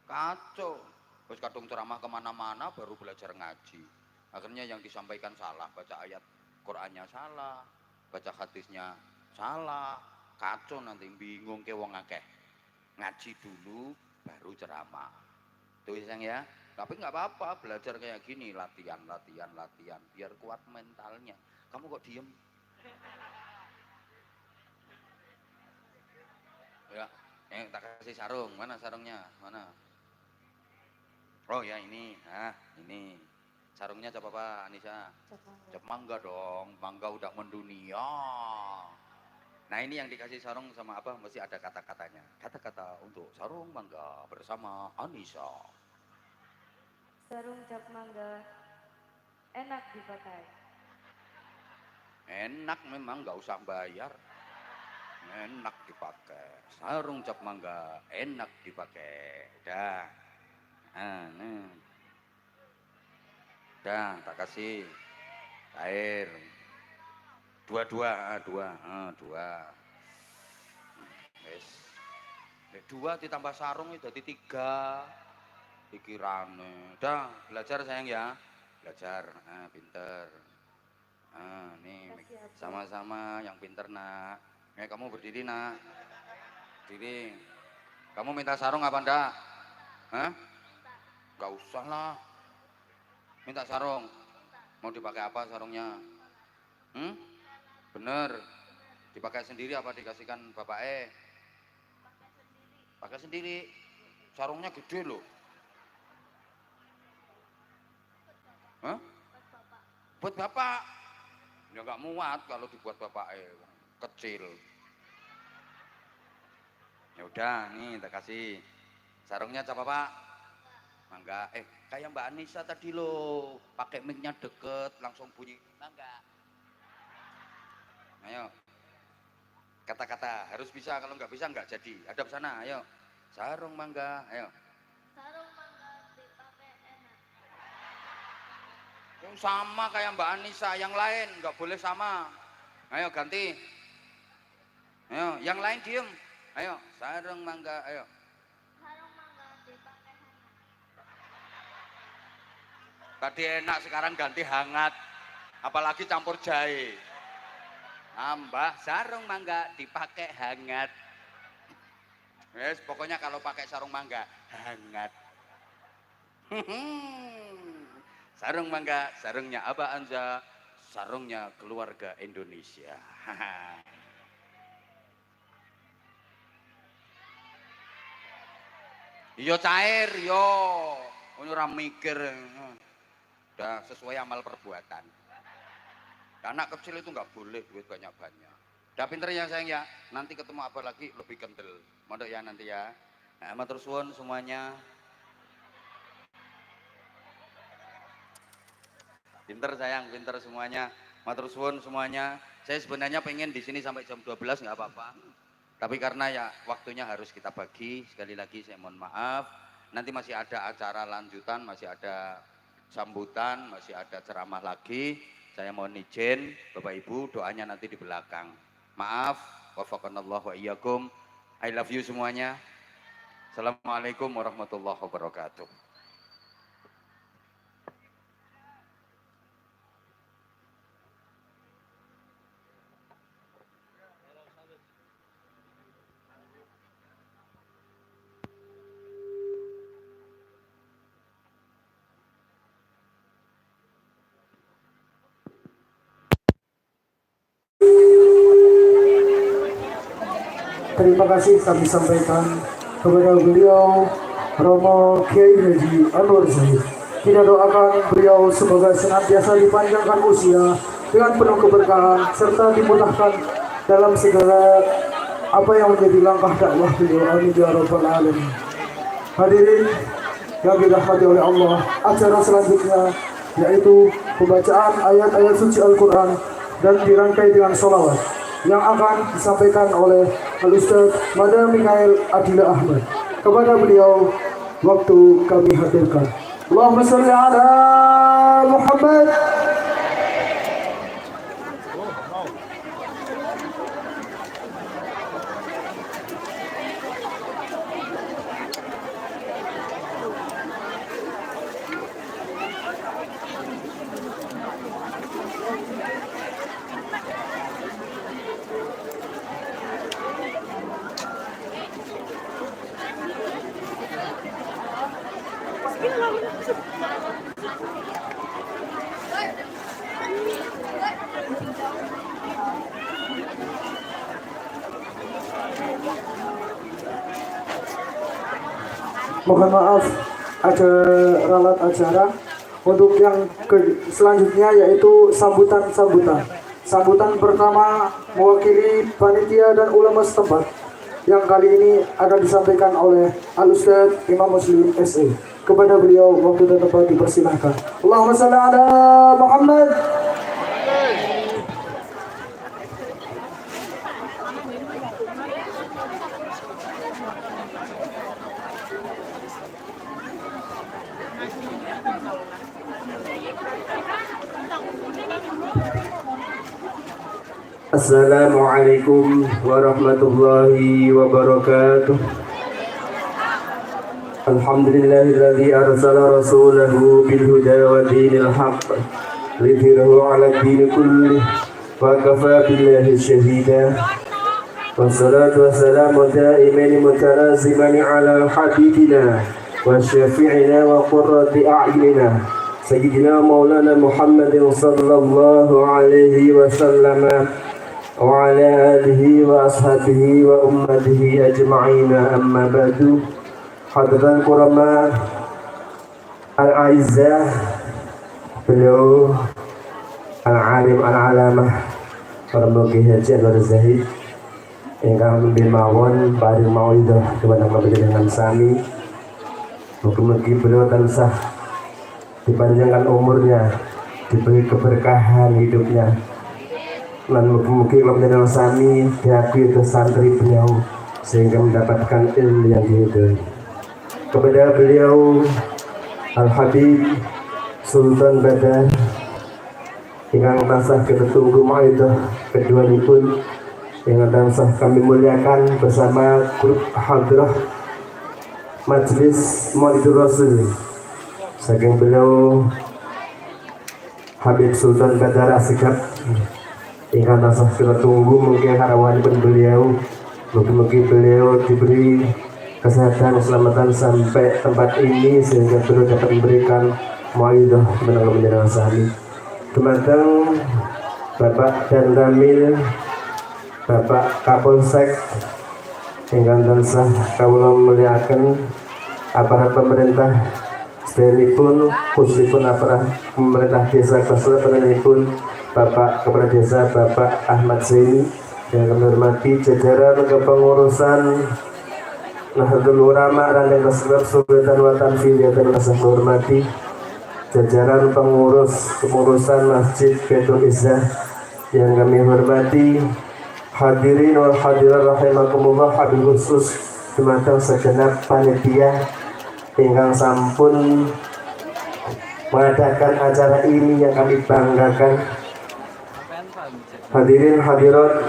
Kacau. Terus kadung ceramah kemana-mana baru belajar ngaji. Akhirnya yang disampaikan salah. Baca ayat Qur'annya salah. Baca hadisnya salah. Kacau nanti. Bingung ke wong akeh. Ngaji dulu baru ceramah. Tuh sayang ya. Tapi nggak apa-apa, belajar kayak gini, latihan, biar kuat mentalnya. Kamu kok diem? Ya, tak kasih sarung. Mana sarungnya? Mana? Oh ya ini, ini sarungnya cap apa, Anissa? Cap mangga dong, mangga udah mendunia. Nah ini yang dikasih sarung sama apa? Mesti ada kata-katanya. Kata-kata untuk sarung mangga bersama Anissa. Sarung cap mangga enak dipakai. Enak memang, nggak usah bayar. Enak dipakai. Sarung cap mangga enak dipakai. Dah. Nih. Dah, tak kasih air. Dua. Wes. Dua ditambah sarung itu jadi 3. Pikirane. Dah, belajar sayang ya. Belajar. Pinter. Nih sama-sama yang pinter nak. Kamu berdiri nak. Berdiri. Kamu minta sarung apa ndak? Gak usah lah. Minta sarung. Mau dipakai apa sarungnya? Bener. Dipakai sendiri apa dikasihkan bapak? Pakai sendiri. Sarungnya gede loh. Buat bapak. Ya nggak muat kalau dibuat bapak kecil. Ya udah, nih tak kasih sarungnya cap apa? Mangga. Kayak Mbak Anissa tadi loh, pakai mic-nya deket langsung bunyi mangga. Ayo. Kata-kata harus bisa, kalau nggak bisa nggak jadi. Hadap sana, ayo. Sarung mangga, ayo. Sarung mangga dipakai enak. Sama kayak Mbak Anissa, yang lain nggak boleh sama. Ayo ganti. Ayo, yang lain diem. Ayo, sarung mangga, ayo. Sarung mangga dipakai hangat. Tadi enak, sekarang ganti hangat. Apalagi campur jahe. Mbak, sarung mangga dipakai hangat. Yes, pokoknya kalau pakai sarung mangga hangat. Sarung mangga, sarungnya apa Anza? Sarungnya keluarga Indonesia. Yo cair, yo. Ora mikir. Udah sesuai amal perbuatan. Anak kecil itu nggak boleh duit banyak-banyak. Udah pinter ya sayang ya. Nanti ketemu apa lagi lebih kendel. Mondok ya nanti ya. Matur suwun semuanya. Pinter sayang, pinter semuanya. Matur suwun semuanya. Saya sebenarnya pengen di sini sampai jam 12 nggak apa-apa. Tapi karena ya waktunya harus kita bagi. Sekali lagi saya mohon maaf. Nanti masih ada acara lanjutan, masih ada sambutan, masih ada ceramah lagi. Saya mohon izin Bapak Ibu, doanya nanti di belakang. Maaf, wafaqanallahu wa iyyakum. I love you semuanya. Assalamualaikum warahmatullahi wabarakatuh. Terima kasih kami sampaikan kepada beliau Romo Kiai Haji Anwar Zahid. Kita doakan beliau semoga senantiasa dipanjangkan usia dengan penuh keberkahan serta dimudahkan dalam segala apa yang menjadi langkah dakwah beliau. Amin ya rabbal alamin. Hadirin yang dirahmati oleh Allah, acara selanjutnya yaitu pembacaan ayat-ayat suci Al-Quran dan dirangkai dengan sholawat yang akan disampaikan oleh Al-Ustaz Mada Mikael Adila Ahmad. Kepada beliau waktu kami hadirkan. Allahumma sholli ala Muhammad. Mohon maaf ada ralat acara. Untuk yang selanjutnya yaitu sambutan. Sambutan pertama mewakili panitia dan ulama setempat yang kali ini akan disampaikan oleh Al-Ustadz Imam Muslim SE. Kepada beliau waktu dan tempat dipersilahkan. Allahumma shalli ala Muhammad. Assalamualaikum warahmatullahi wabarakatuh. Alhamdulillahilladzi arsala rasulahu bil huda wa dinil haqq lidhirahu 'ala ad-din kullih wa kafa billahi shahida. Wassalatu wassalamu da'iman mutalaziman 'ala habibina wa syafi'ina wa qurrati a'yunina sayyidina maulana Muhammadin sallallahu alaihi wasallam wa ala alihi wa ashabihi wa ummatihi ajma'ina amma ba'du. Hadirin kurama al-a'izzah, beliau al-alim al-alamah Mugi Haji Anwar Zahid ingkang mimpin mawon paring mauidhah kepada panjenengan sami. Mugi-mugi beliau tansah dipanjangkan umurnya, diberi keberkahan hidupnya. Dan mugi-mugi panjenengan sami diakui itu santri beliau sehingga mendapatkan ilmu yang diridhoi. Kepada beliau Al-Habib Sultan Badar ingkang tansah kita tunggu mauidhah keduanipun, ingkang tansah kami muliakan bersama grup hadrah Majelis Maulidur Rasul saking beliau Habib Sultan Badar Asgaf ingkang tansah kita tunggu mungkin harapanipun beliau. Mugi-mugi beliau diberi kesehatan keselamatan sampai tempat ini sehingga beliau dapat memberikan mauidhah kepada panjenengan sami. Dumateng Bapak Dan Ramil, Bapak Kapolsek ingkang tansah kawula muliaken, aparat pemerintah sedayanipun, khususipun aparat pemerintah desa keseluruhanipun, Bapak Kepala Desa Bapak Ahmad Zaini, yang kami hormati jajaran kepengurusan Nahdlatul Ulama Rangkaian Kesebab Sultan wa Tanfil yang kami hormati jajaran kepengurusan Masjid Baitul Izzah yang kami hormati, hadirin wal hadirat rahimakumullah, habil khusus dumateng segenap panitia ingkang sampun mengadakan acara ini yang kami banggakan. Hadirin hadirat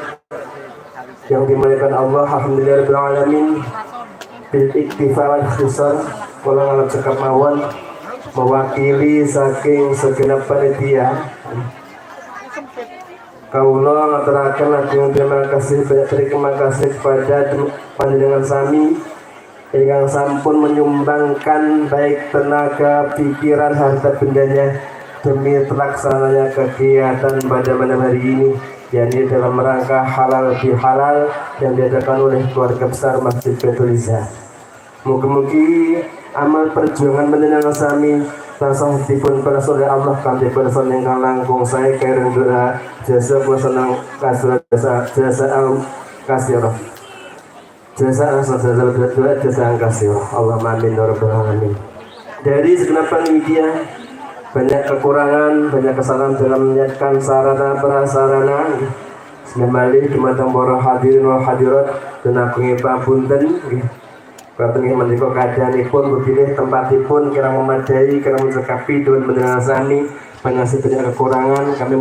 yang dimuliakan Allah, alhamdulillahirabbil alamin. Bil iktifa wal ikhtisar kula ngalap cekap mawon mewakili saking segenap panitia kawula ngaturaken ageng terima kasih kepada panjenengan sami ingkang sampun menyumbangkan baik tenaga, pikiran, harta bendanya demi terlaksananya kegiatan pada malam hari ini, yakni dalam rangka halal bihalal yang diadakan oleh keluarga besar Masjid Baitul Izzah. Mugi-mugi amal perjuangan panjenengan sami tansah dipun balas oleh Allah kanthi balasan ingkang langkung sae kering doa jasa senang kasih jasa kasirah jasa kasirah Allah amin ya rabbal alamin. Dari segenap panitia banyak kekurangan, banyak kesalahan dalam menyiapkan sarana prasarana. Semali dumateng para hadirin wal hadirat dan agungi papunten. Katengih menika keadaanipun begini tempatipun kirang memadai, kirang mencukupi dengan panjenengan sami, banyak kekurangan kami